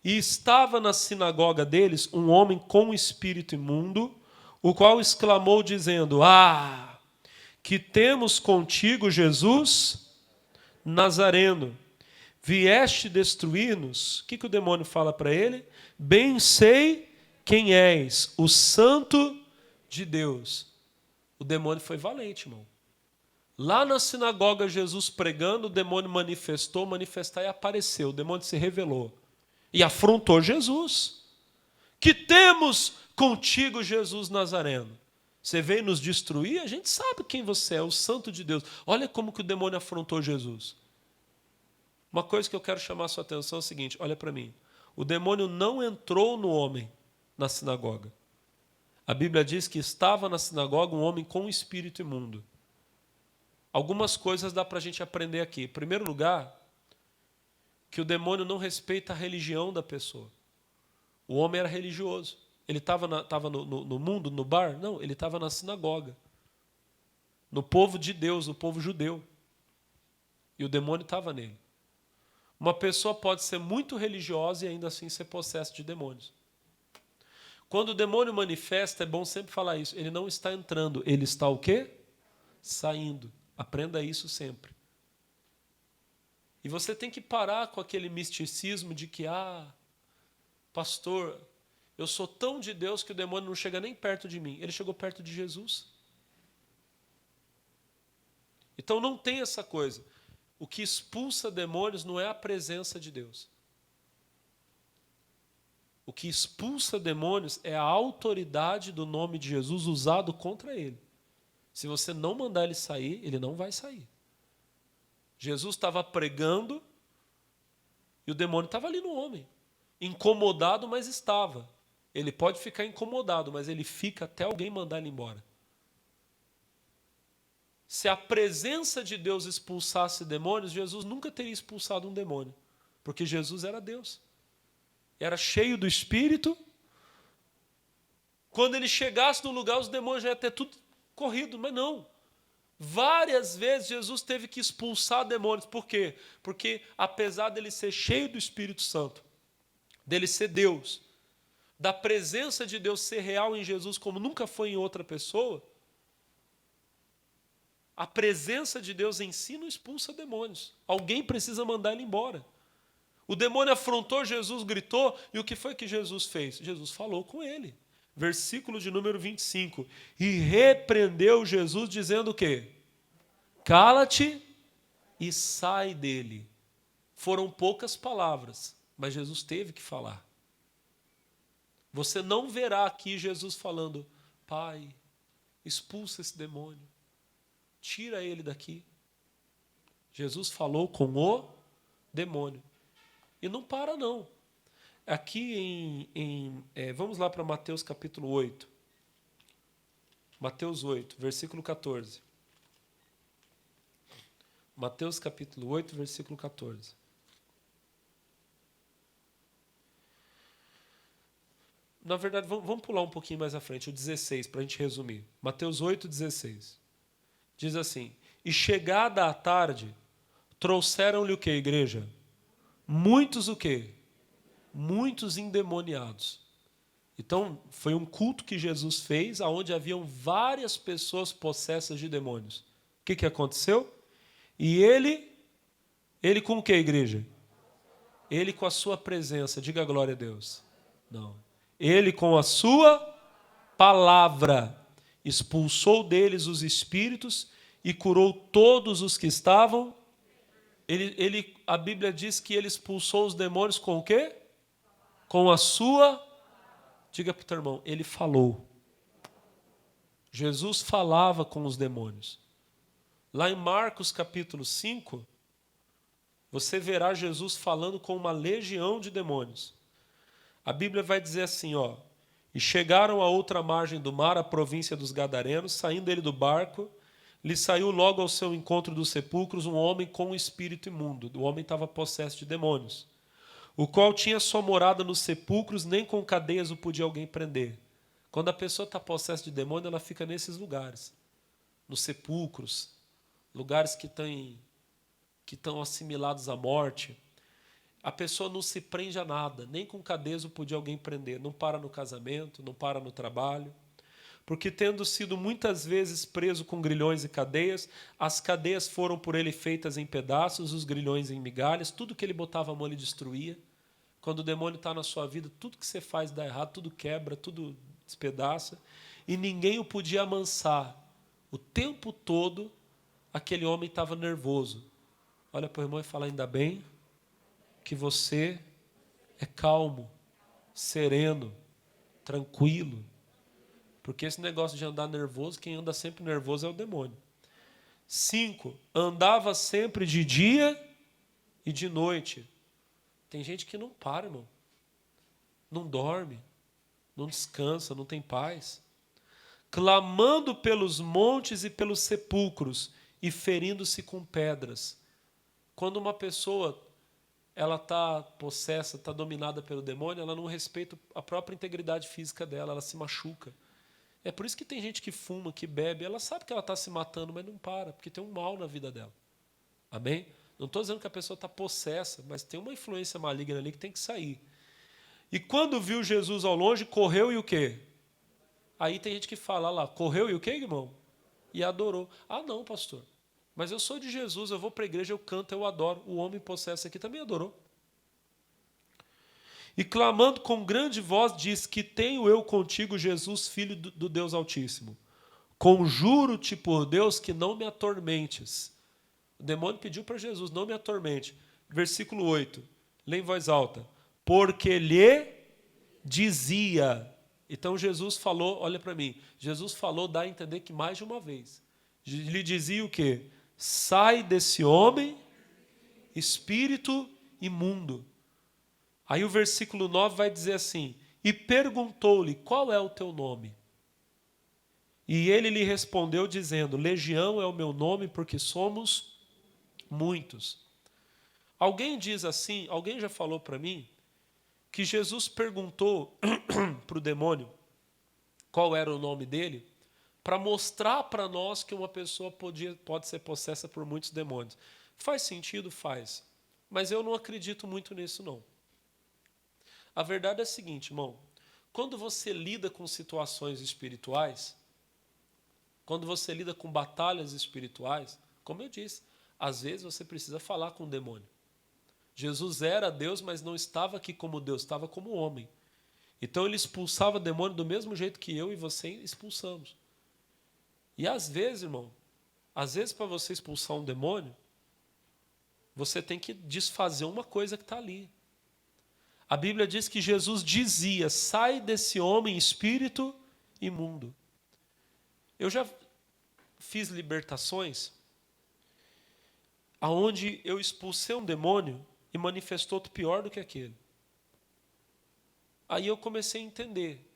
E estava na sinagoga deles um homem com espírito imundo, o qual exclamou, dizendo, que temos contigo, Jesus Nazareno. Vieste destruir-nos? O que o demônio fala para ele? Bem sei quem és, o Santo de Deus. O demônio foi valente, irmão. Lá na sinagoga, Jesus pregando, o demônio manifestar e apareceu. O demônio se revelou e afrontou Jesus. Que temos contigo, Jesus Nazareno? Você veio nos destruir? A gente sabe quem você é, o Santo de Deus. Olha como que o demônio afrontou Jesus. Uma coisa que eu quero chamar a sua atenção é o seguinte, olha para mim. O demônio não entrou no homem na sinagoga. A Bíblia diz que estava na sinagoga um homem com um espírito imundo. Algumas coisas dá para a gente aprender aqui. Em primeiro lugar, que o demônio não respeita a religião da pessoa. O homem era religioso. Ele estava no mundo, no bar? Não, ele estava na sinagoga. No povo de Deus, no povo judeu. E o demônio estava nele. Uma pessoa pode ser muito religiosa e ainda assim ser possessa de demônios. Quando o demônio manifesta, é bom sempre falar isso, ele não está entrando, ele está o quê? Saindo. Aprenda isso sempre. E você tem que parar com aquele misticismo de que, pastor, eu sou tão de Deus que o demônio não chega nem perto de mim. Ele chegou perto de Jesus. Então não tem essa coisa. O que expulsa demônios não é a presença de Deus. O que expulsa demônios é a autoridade do nome de Jesus usado contra ele. Se você não mandar ele sair, ele não vai sair. Jesus estava pregando e o demônio estava ali no homem. Incomodado, mas estava. Ele pode ficar incomodado, mas ele fica até alguém mandar ele embora. Se a presença de Deus expulsasse demônios, Jesus nunca teria expulsado um demônio. Porque Jesus era Deus. Era cheio do Espírito. Quando ele chegasse no lugar, os demônios já iam ter tudo corrido. Mas não. Várias vezes Jesus teve que expulsar demônios. Por quê? Porque apesar dele ser cheio do Espírito Santo, dele ser Deus, da presença de Deus ser real em Jesus como nunca foi em outra pessoa, a presença de Deus em si não expulsa demônios. Alguém precisa mandar ele embora. O demônio afrontou Jesus, gritou, e o que foi que Jesus fez? Jesus falou com ele. Versículo de número 25. E repreendeu Jesus dizendo o quê? Cala-te e sai dele. Foram poucas palavras, mas Jesus teve que falar. Você não verá aqui Jesus falando, Pai, expulsa esse demônio. Tira ele daqui. Jesus falou com o demônio. E não para, não. Aqui vamos lá para Mateus capítulo 8. Mateus 8, versículo 14. Mateus capítulo 8, versículo 14. Na verdade, vamos pular um pouquinho mais à frente, o 16, para a gente resumir. Mateus 8, 16. Diz assim: e chegada a tarde, trouxeram-lhe o que, igreja? Muitos o quê? Muitos endemoniados. Então, foi um culto que Jesus fez, onde haviam várias pessoas possessas de demônios. O que aconteceu? E ele com o que, igreja? Ele com a sua presença, diga glória a Deus. Não. Ele com a sua palavra expulsou deles os espíritos e curou todos os que estavam. A Bíblia diz que ele expulsou os demônios com o quê? Com a sua. Diga para o teu irmão, ele falou. Jesus falava com os demônios. Lá em Marcos capítulo 5, você verá Jesus falando com uma legião de demônios. A Bíblia vai dizer assim, ó: e chegaram à outra margem do mar, a província dos Gadarenos, saindo ele do barco, lhe saiu logo ao seu encontro dos sepulcros um homem com um espírito imundo. O homem estava possesso de demônios, o qual tinha sua morada nos sepulcros, nem com cadeias o podia alguém prender. Quando a pessoa está possessa de demônio, ela fica nesses lugares, nos sepulcros, lugares que estão assimilados à morte. A pessoa não se prende a nada, nem com cadeias o podia alguém prender. Não para no casamento, não para no trabalho. Porque tendo sido muitas vezes preso com grilhões e cadeias, as cadeias foram por ele feitas em pedaços, os grilhões em migalhas, tudo que ele botava a mão ele destruía. Quando o demônio está na sua vida, tudo que você faz dá errado, tudo quebra, tudo despedaça. E ninguém o podia amansar. O tempo todo, aquele homem estava nervoso. Olha para o irmão e fala: ainda bem que você é calmo, sereno, tranquilo. Porque esse negócio de andar nervoso, quem anda sempre nervoso é o demônio. 5, andava sempre de dia e de noite. Tem gente que não para, irmão. Não dorme, não descansa, não tem paz. Clamando pelos montes e pelos sepulcros e ferindo-se com pedras. Quando uma pessoa ela está possessa, está dominada pelo demônio, ela não respeita a própria integridade física dela, ela se machuca. É por isso que tem gente que fuma, que bebe, ela sabe que ela está se matando, mas não para, porque tem um mal na vida dela. Amém? Não estou dizendo que a pessoa está possessa, mas tem uma influência maligna ali que tem que sair. E quando viu Jesus ao longe, correu e o quê? Aí tem gente que fala lá, correu e o quê, irmão? E adorou. Ah, não, pastor. Mas eu sou de Jesus, eu vou para a igreja, eu canto, eu adoro. O homem possesso aqui também adorou. E clamando com grande voz, diz: que tenho eu contigo, Jesus, filho do Deus Altíssimo. Conjuro-te por Deus que não me atormentes. O demônio pediu para Jesus: não me atormente. Versículo 8, lê em voz alta. Porque lhe dizia. Então Jesus falou, olha para mim, Jesus falou, dá a entender que mais de uma vez. Lhe dizia o quê? Sai desse homem, espírito imundo. Aí o versículo 9 vai dizer assim: e perguntou-lhe, qual é o teu nome? E ele lhe respondeu dizendo: Legião é o meu nome, porque somos muitos. Alguém diz assim, alguém já falou para mim, que Jesus perguntou para o demônio qual era o nome dele, para mostrar para nós que uma pessoa pode ser possessa por muitos demônios. Faz sentido? Faz. Mas eu não acredito muito nisso, não. A verdade é a seguinte, irmão. Quando você lida com situações espirituais, quando você lida com batalhas espirituais, como eu disse, às vezes você precisa falar com o demônio. Jesus era Deus, mas não estava aqui como Deus, estava como homem. Então ele expulsava demônio do mesmo jeito que eu e você expulsamos. E às vezes, irmão, às vezes para você expulsar um demônio, você tem que desfazer uma coisa que está ali. A Bíblia diz que Jesus dizia: sai desse homem espírito imundo. Eu já fiz libertações. aonde eu expulsei um demônio e manifestou outro pior do que aquele. Aí eu comecei a entender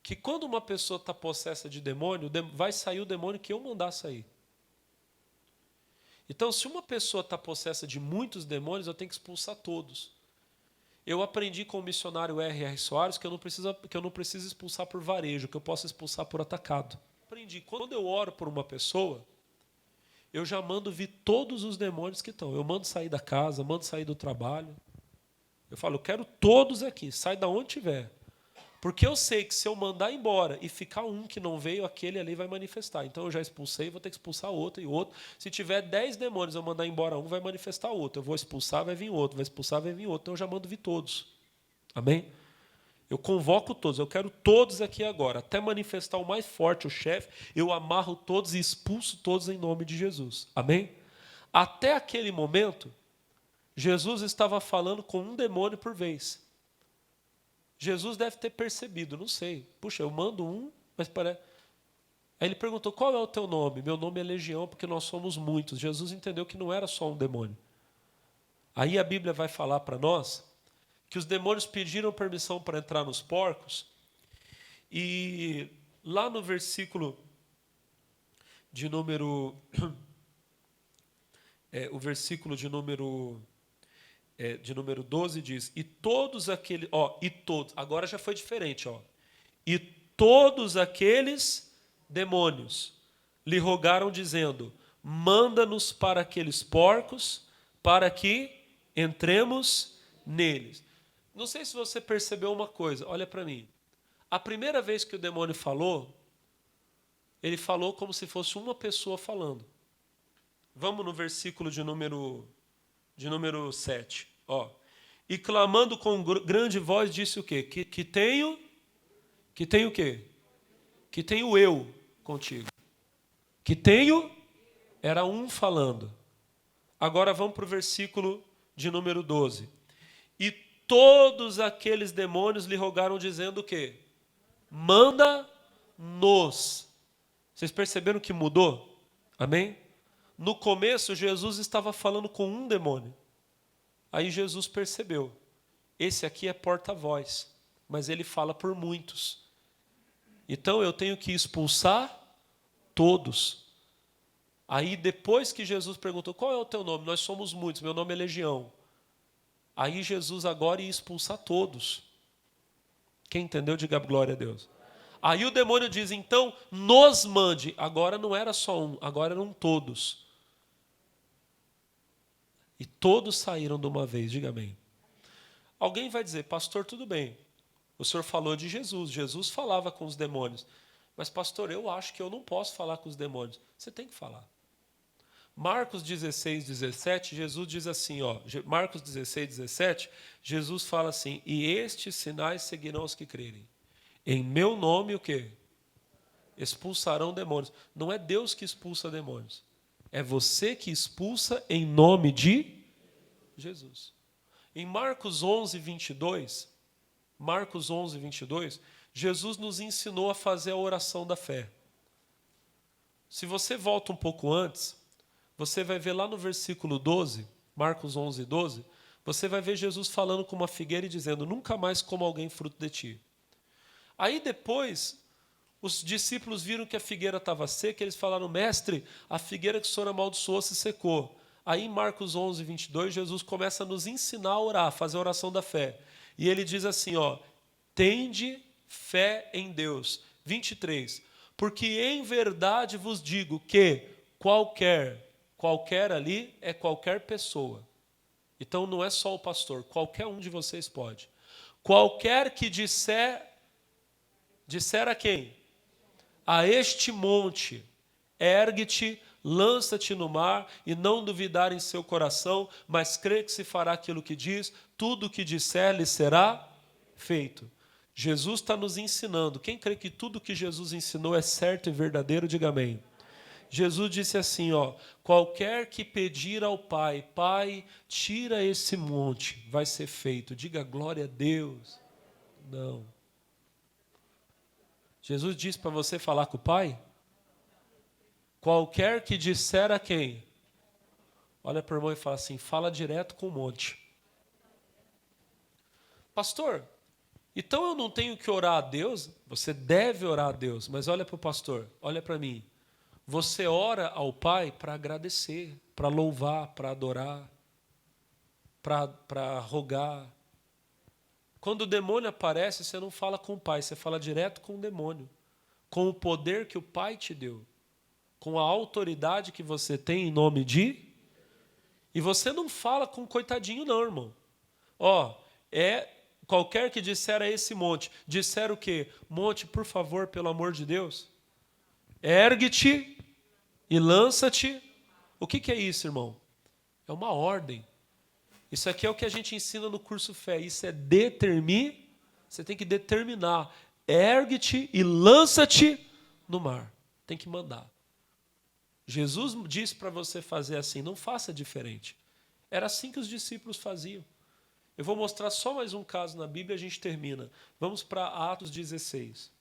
que quando uma pessoa está possessa de demônio, vai sair o demônio que eu mandar sair. Então, se uma pessoa está possessa de muitos demônios, eu tenho que expulsar todos. Eu aprendi com o missionário R.R. Soares que eu não preciso expulsar por varejo, que eu posso expulsar por atacado. Aprendi, quando eu oro por uma pessoa, eu já mando vir todos os demônios que estão. Eu mando sair da casa, mando sair do trabalho. Eu falo, eu quero todos aqui, sai da onde tiver. Porque eu sei que se eu mandar embora e ficar um que não veio, aquele ali vai manifestar. Então eu já expulsei, vou ter que expulsar outro e outro. Se tiver 10 demônios, eu mandar embora um, vai manifestar outro. Eu vou expulsar, vai vir outro. Vai expulsar, vai vir outro. Então eu já mando vir todos. Amém? Eu convoco todos, eu quero todos aqui agora. Até manifestar o mais forte, o chefe, eu amarro todos e expulso todos em nome de Jesus. Amém? Até aquele momento, Jesus estava falando com um demônio por vez. Jesus deve ter percebido, não sei. Puxa, eu mando um, mas parece... Aí ele perguntou, qual é o teu nome? Meu nome é Legião, porque nós somos muitos. Jesus entendeu que não era só um demônio. Aí a Bíblia vai falar para nós que os demônios pediram permissão para entrar nos porcos. E lá no versículo de número... o versículo de número 12 diz, e todos aqueles, agora já foi diferente, e todos aqueles demônios lhe rogaram dizendo, manda-nos para aqueles porcos, para que entremos neles. Não sei se você percebeu uma coisa, olha para mim. A primeira vez que o demônio falou, ele falou como se fosse uma pessoa falando. Vamos no versículo de número 7. E clamando com grande voz, disse o quê? Que tenho o quê? Que tenho eu contigo. Que tenho, era um falando. Agora vamos para o versículo de número 12. E todos aqueles demônios lhe rogaram dizendo o quê? Manda-nos. Vocês perceberam que mudou? Amém? No começo, Jesus estava falando com um demônio. Aí Jesus percebeu, esse aqui é porta-voz, mas ele fala por muitos. Então eu tenho que expulsar todos. Aí depois que Jesus perguntou, qual é o teu nome? Nós somos muitos, meu nome é Legião. Aí Jesus agora ia expulsar todos. Quem entendeu, diga glória a Deus. Aí o demônio diz, então nos mande. Agora não era só um, agora eram todos. E todos saíram de uma vez, diga amém. Alguém vai dizer, pastor, tudo bem. O senhor falou de Jesus. Jesus falava com os demônios. Mas, pastor, eu acho que eu não posso falar com os demônios. Você tem que falar. Marcos 16, 17, Jesus diz assim, Marcos 16, 17, Jesus fala assim, e estes sinais seguirão os que crerem. Em meu nome, o quê? Expulsarão demônios. Não é Deus que expulsa demônios. É você que expulsa em nome de Jesus. Em Marcos 11, 22, Jesus nos ensinou a fazer a oração da fé. Se você volta um pouco antes, você vai ver lá no versículo 12, Marcos 11, 12, você vai ver Jesus falando com uma figueira e dizendo, nunca mais coma alguém fruto de ti. Aí depois, os discípulos viram que a figueira estava seca, eles falaram, mestre, a figueira que o senhor amaldiçoou se secou. Aí em Marcos 11, 22, Jesus começa a nos ensinar a orar, a fazer a oração da fé. E ele diz assim, tende fé em Deus. 23, porque em verdade vos digo que qualquer ali é qualquer pessoa. Então não é só o pastor, qualquer um de vocês pode. Qualquer que disser a quem? A este monte, ergue-te, lança-te no mar, e não duvidar em seu coração, mas crê que se fará aquilo que diz, tudo o que disser lhe será feito. Jesus está nos ensinando. Quem crê que tudo que Jesus ensinou é certo e verdadeiro, diga amém. Jesus disse assim, qualquer que pedir ao Pai, Pai, tira esse monte, vai ser feito. Diga glória a Deus. Não. Jesus disse para você falar com o Pai? Qualquer que disser a quem? Olha para o irmão e fala assim, fala direto com o monte. Pastor, então eu não tenho que orar a Deus? Você deve orar a Deus, mas olha para o pastor, olha para mim. Você ora ao Pai para agradecer, para louvar, para adorar, para rogar. Quando o demônio aparece, você não fala com o Pai, você fala direto com o demônio. Com o poder que o Pai te deu. Com a autoridade que você tem em nome de... E você não fala com coitadinho não, irmão. Qualquer que disser a esse monte, disser o quê? Monte, por favor, pelo amor de Deus, ergue-te e lança-te. O que é isso, irmão? É uma ordem. Isso aqui é o que a gente ensina no curso Fé. Isso é determinar. Você tem que determinar. Ergue-te e lança-te no mar. Tem que mandar. Jesus disse para você fazer assim, não faça diferente. Era assim que os discípulos faziam. Eu vou mostrar só mais um caso na Bíblia e a gente termina. Vamos para Atos 16.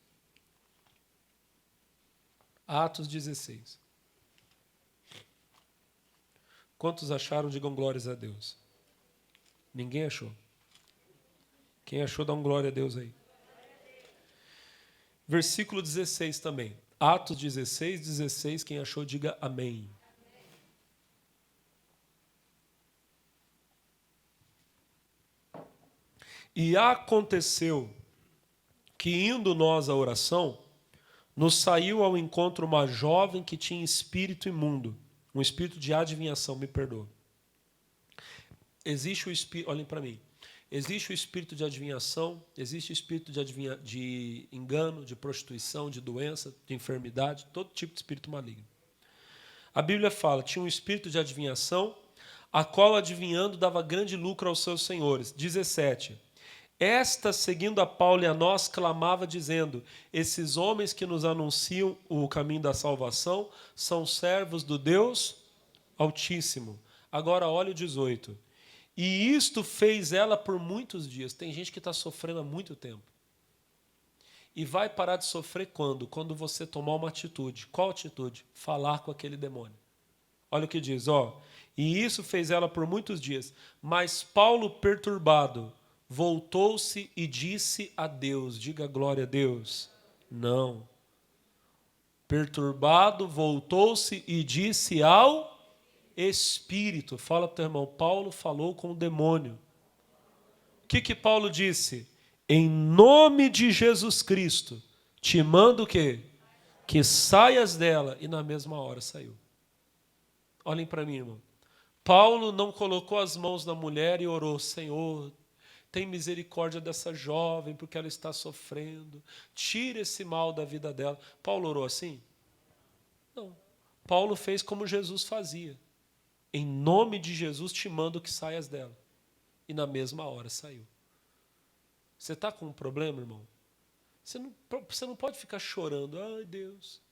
Atos 16. Quantos acharam, digam glórias a Deus. Ninguém achou. Quem achou, dá um glória a Deus aí. Versículo 16 também. Atos 16, 16. Quem achou, diga amém. E aconteceu que, indo nós à oração, nos saiu ao encontro uma jovem que tinha espírito imundo, um espírito de adivinhação, me perdoa. Existe o espírito, olhem para mim, existe o espírito de adivinhação, existe o espírito de engano, de prostituição, de doença, de enfermidade, todo tipo de espírito maligno. A Bíblia fala, tinha um espírito de adivinhação, a qual adivinhando dava grande lucro aos seus senhores. 17. Esta, seguindo a Paulo e a nós, clamava, dizendo, esses homens que nos anunciam o caminho da salvação são servos do Deus Altíssimo. Agora, olha o 18. E isto fez ela por muitos dias. Tem gente que está sofrendo há muito tempo. E vai parar de sofrer quando? Quando você tomar uma atitude. Qual atitude? Falar com aquele demônio. Olha o que diz, E isso fez ela por muitos dias. Mas Paulo, perturbado, voltou-se e disse a Deus. Diga glória a Deus. Não. Perturbado, voltou-se e disse ao Espírito. Fala para o teu irmão, Paulo falou com o demônio. O que Paulo disse? Em nome de Jesus Cristo, te mando o quê? Que saias dela. E na mesma hora saiu. Olhem para mim, irmão. Paulo não colocou as mãos na mulher e orou, Senhor, tem misericórdia dessa jovem, porque ela está sofrendo. Tira esse mal da vida dela. Paulo orou assim? Não. Paulo fez como Jesus fazia. Em nome de Jesus te mando que saias dela. E na mesma hora saiu. Você está com um problema, irmão? Você não pode ficar chorando. Ai, Deus.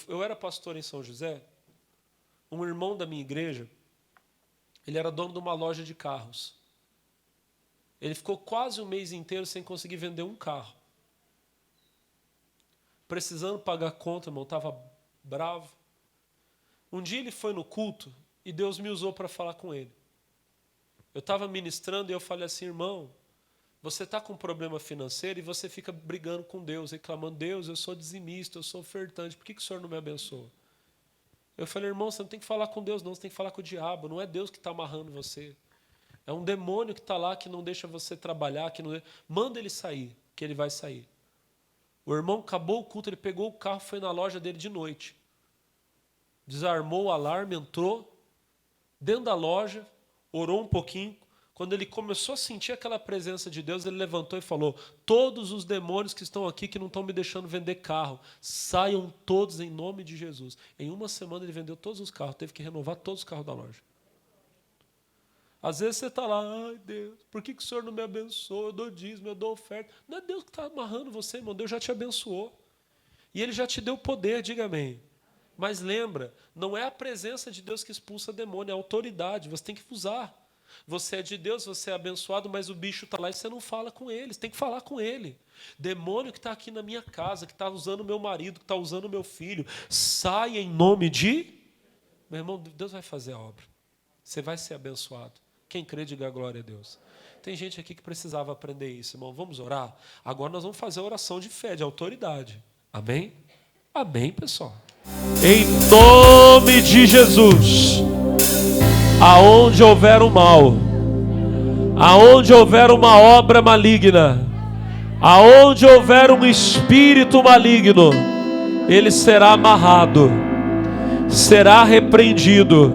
Eu era pastor em São José. Um irmão da minha igreja, ele era dono de uma loja de carros. Ele ficou quase um mês inteiro sem conseguir vender um carro. Precisando pagar conta, irmão, estava bravo. Um dia ele foi no culto e Deus me usou para falar com ele. Eu estava ministrando e eu falei assim, irmão, você está com um problema financeiro e você fica brigando com Deus, reclamando, Deus, eu sou dizimista, eu sou ofertante, por que o Senhor não me abençoa? Eu falei, irmão, você não tem que falar com Deus, não, você tem que falar com o diabo, não é Deus que está amarrando você. É um demônio que está lá, que não deixa você trabalhar, que não... Manda ele sair, que ele vai sair. O irmão acabou o culto, ele pegou o carro, foi na loja dele de noite. Desarmou o alarme, entrou dentro da loja, orou um pouquinho. Quando ele começou a sentir aquela presença de Deus, ele levantou e falou, todos os demônios que estão aqui, que não estão me deixando vender carro, saiam todos em nome de Jesus. Em uma semana ele vendeu todos os carros, teve que renovar todos os carros da loja. Às vezes você está lá, ai Deus, por que o Senhor não me abençoa? Eu dou dízimo, eu dou oferta. Não é Deus que está amarrando você, irmão, Deus já te abençoou. E Ele já te deu poder, diga amém. Mas lembra, não é a presença de Deus que expulsa demônio, é a autoridade, você tem que usar. Você é de Deus, você é abençoado, mas o bicho está lá e você não fala com ele, você tem que falar com ele. Demônio que está aqui na minha casa, que está usando meu marido, que está usando meu filho, sai em nome de Meu irmão, Deus vai fazer a obra. Você vai ser abençoado. Quem crê, diga glória a Deus. Tem gente aqui que precisava aprender isso, irmão. Vamos orar? Agora nós vamos fazer a oração de fé, de autoridade. Amém? Amém, pessoal. Em nome de Jesus, aonde houver o mal, aonde houver uma obra maligna, aonde houver um espírito maligno, ele será amarrado, será repreendido,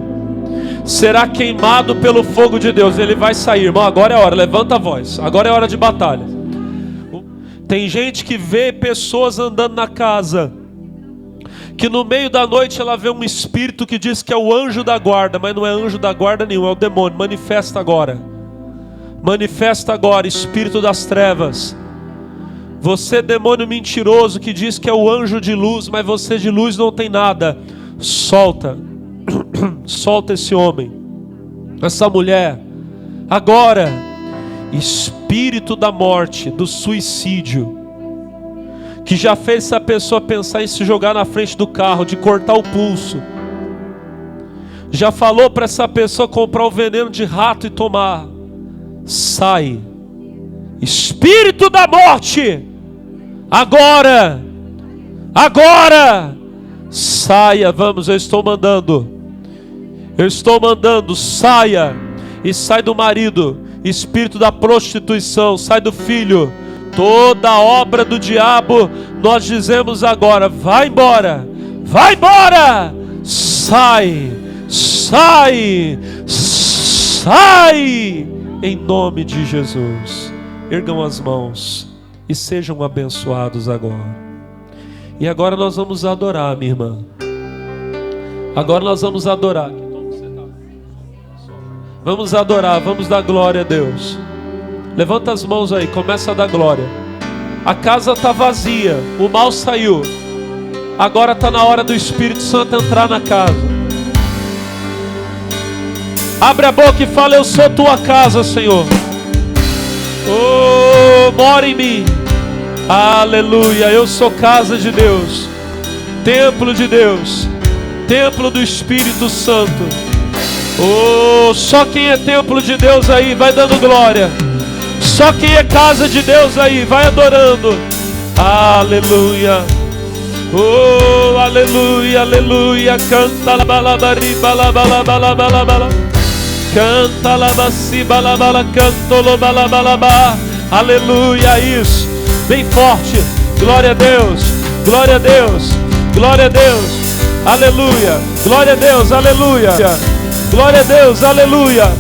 será queimado pelo fogo de Deus. Ele vai sair, irmão. Agora é a hora, levanta a voz. Agora é hora de batalha. Tem gente que vê pessoas andando na casa, que no meio da noite ela vê um espírito que diz que é o anjo da guarda, mas não é anjo da guarda nenhum, é o demônio. Manifesta agora. Manifesta agora, espírito das trevas. Você, demônio mentiroso, que diz que é o anjo de luz, mas você de luz não tem nada. Solta. Solta esse homem, essa mulher. Agora, espírito da morte, do suicídio, que já fez essa pessoa pensar em se jogar na frente do carro, de cortar o pulso. Já falou para essa pessoa comprar o veneno de rato e tomar. Sai, espírito da morte, agora, agora, saia. Vamos, eu estou mandando, saia. E sai do marido, espírito da prostituição, sai do filho. Toda obra do diabo, nós dizemos agora: vai embora, vai embora, sai, sai, sai, em nome de Jesus. Ergam as mãos e sejam abençoados agora. E agora nós vamos adorar, minha irmã. Agora nós vamos adorar. Vamos adorar, vamos dar glória a Deus. Levanta as mãos aí, começa a dar glória. A casa está vazia, o mal saiu. Agora está na hora do Espírito Santo entrar na casa. Abre a boca e fala: eu sou tua casa, Senhor. Oh, mora em mim. Aleluia, eu sou casa de Deus, templo de Deus, templo do Espírito Santo. Oh, só quem é templo de Deus aí vai dando glória. Só quem é casa de Deus aí vai adorando. Aleluia. Oh, aleluia, aleluia. Canta la balabari balabala. Canta la basi balabala, canto lo balabalaba. Aleluia, isso. Bem forte. Glória a Deus. Glória a Deus. Glória a Deus. Aleluia. Glória a Deus. Aleluia. Glória a Deus. Aleluia.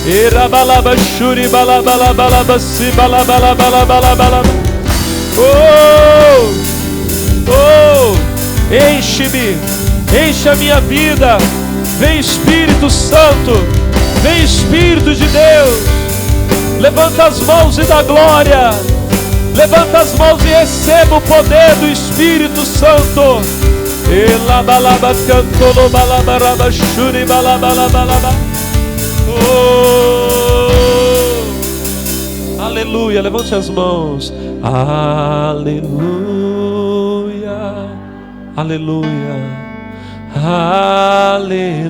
Irabalaba shuri balabala si balabala. Oh! Oh! Enche-me. Enche a minha vida. Vem Espírito Santo. Vem Espírito de Deus. Levanta as mãos e dá glória. Levanta as mãos e receba o poder do Espírito Santo. Elabalaba cantolo balabaraba shuri balabala. Oh, aleluia, levante as mãos. Aleluia, aleluia, aleluia.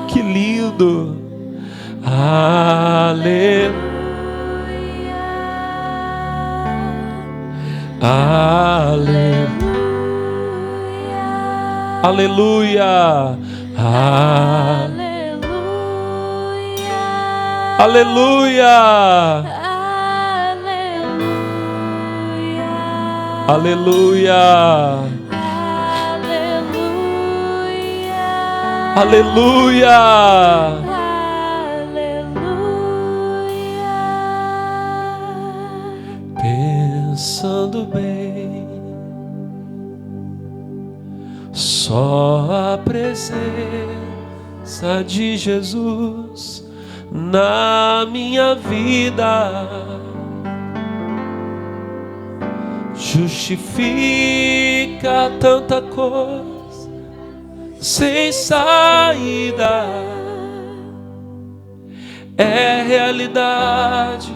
Que lindo. Aleluia, aleluia, aleluia. Aleluia. Aleluia. Aleluia. Pensando bem, só a presença de Jesus na minha vida justifica tanta coisa sem saída. É realidade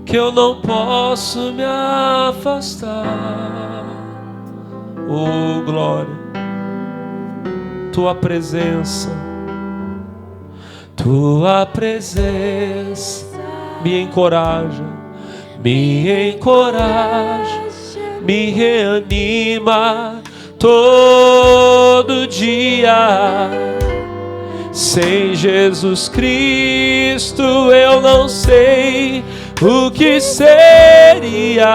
que eu não posso me afastar. Oh, glória. tua presença. Tua presença me encoraja, me reanima todo dia. Sem Jesus Cristo eu não sei o que seria.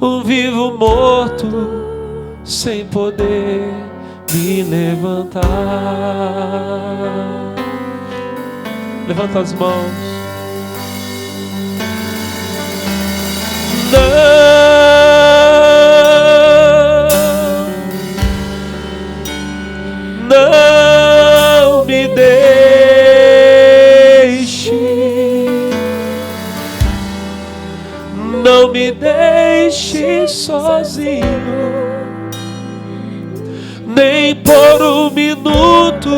Um vivo morto sem poder me levantar. Levanta as mãos. Não me deixe sozinho, nem por um minuto,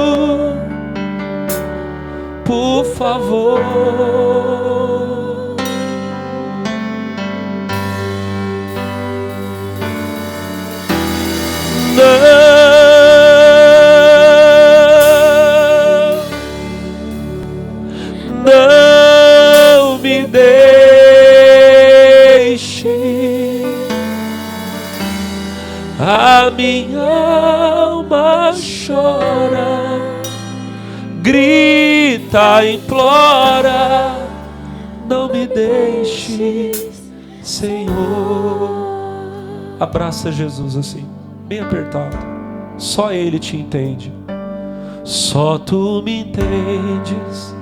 por favor. Não me deixe. A minha alma chora, grita, implora, não me deixe, Senhor. Abraça Jesus assim, bem apertado. Só Ele te entende. Só Tu me entendes.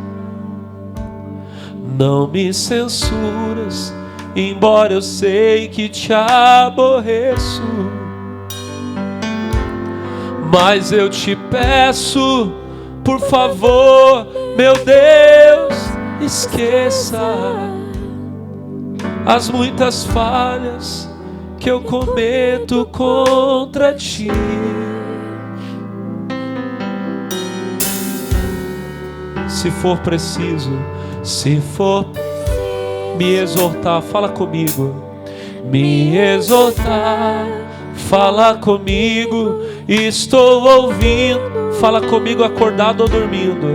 Não me censuras, embora eu sei que te aborreço. Mas eu te peço, por favor, meu Deus, esqueça as muitas falhas que eu cometo contra Ti. Se for preciso, se for me exortar, fala comigo. Me exortar, fala comigo. Estou ouvindo. Fala comigo acordado ou dormindo.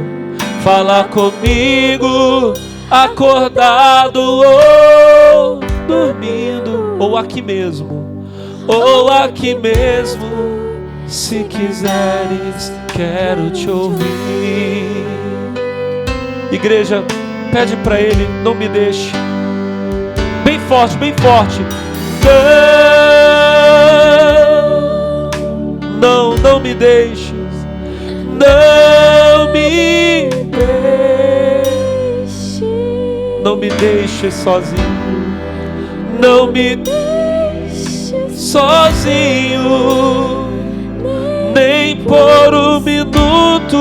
Fala comigo acordado ou dormindo. Ou aqui mesmo. Ou aqui mesmo. Se quiseres, quero te ouvir. Igreja, pede para Ele, não me deixe. Bem forte, bem forte. Não me deixes. Não me deixe. Não me deixe sozinho. Não me deixe sozinho. Nem por um minuto,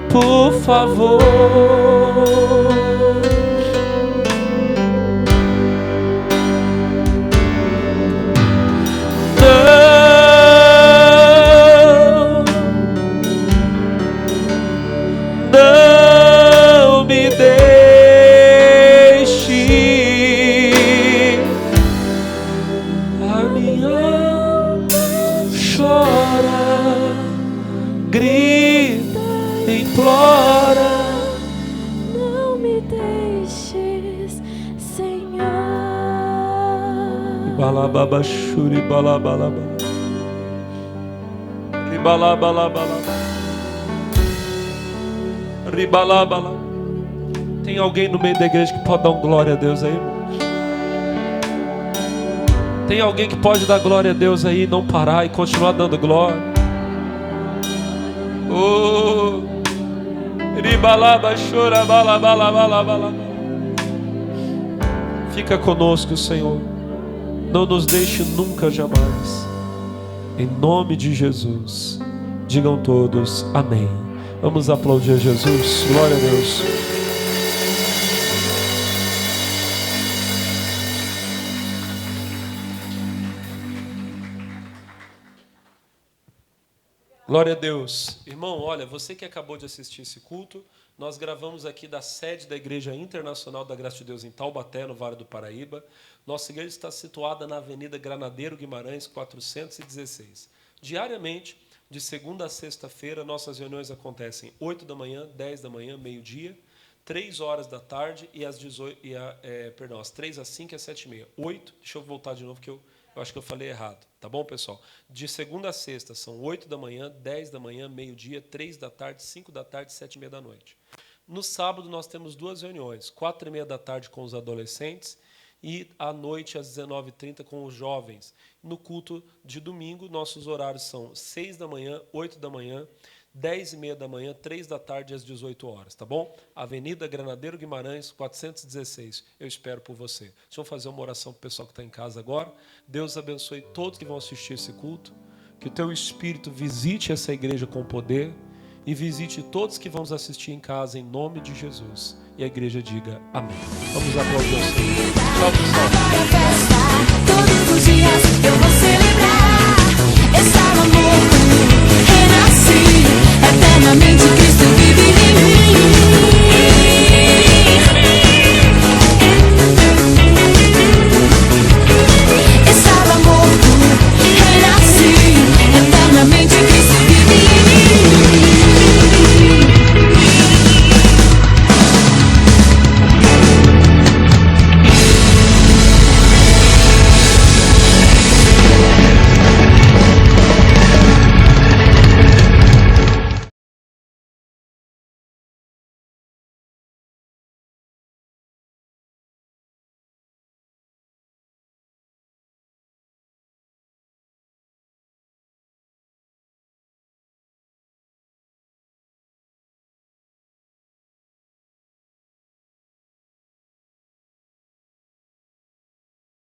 por favor. Não me deixe. A minha alma chora, grita, implora. Não me deixes, Senhor. Balababashuri balabalaba. Ribalabalabala. Ribalabala. Tem alguém no meio da igreja que pode dar um glória a Deus aí, irmão? Tem alguém que pode dar glória a Deus aí, não parar e continuar dando glória? Oh, ribalabashura balabalabala. Fica conosco, Senhor. Não nos deixe nunca, jamais. Em nome de Jesus. Digam todos amém. Vamos aplaudir Jesus. Glória a Deus. Glória a Deus. Irmão, olha, você que acabou de assistir esse culto, Nós gravamos aqui da sede da Igreja Internacional da Graça de Deus em Taubaté, no Vale do Paraíba. Nossa igreja está situada na Avenida Granadeiro Guimarães, 416. Diariamente, de segunda a sexta-feira, nossas reuniões acontecem 8 da manhã, 10 da manhã, meio-dia, 3 horas da tarde e às 3 às 5 e às 7h30. 8, deixa eu voltar de novo que eu acho que eu falei errado. Tá bom, pessoal? De segunda a sexta são 8 da manhã, 10 da manhã, meio-dia, 3 da tarde, 5 da tarde, 7h30 da noite. No sábado nós temos 2 reuniões, 4h30 da tarde com os adolescentes e à noite às 19h30 com os jovens. No culto de domingo, nossos horários são 6 da manhã, 8 da manhã, 10h30 da manhã, 3 da tarde às 18 horas, tá bom? Avenida Granadeiro Guimarães, 416. Eu espero por você. Deixa eu fazer uma oração para o pessoal que está em casa agora. Deus abençoe todos que vão assistir esse culto. Que o teu Espírito visite essa igreja com poder e visite todos que vão nos assistir em casa, em nome de Jesus. E a igreja diga amém. Vamos aplaudir o Senhor. Tchau, pessoal. Agora festa, todos os dias eu vou celebrar. Estava morto, renasci, eternamente Cristo.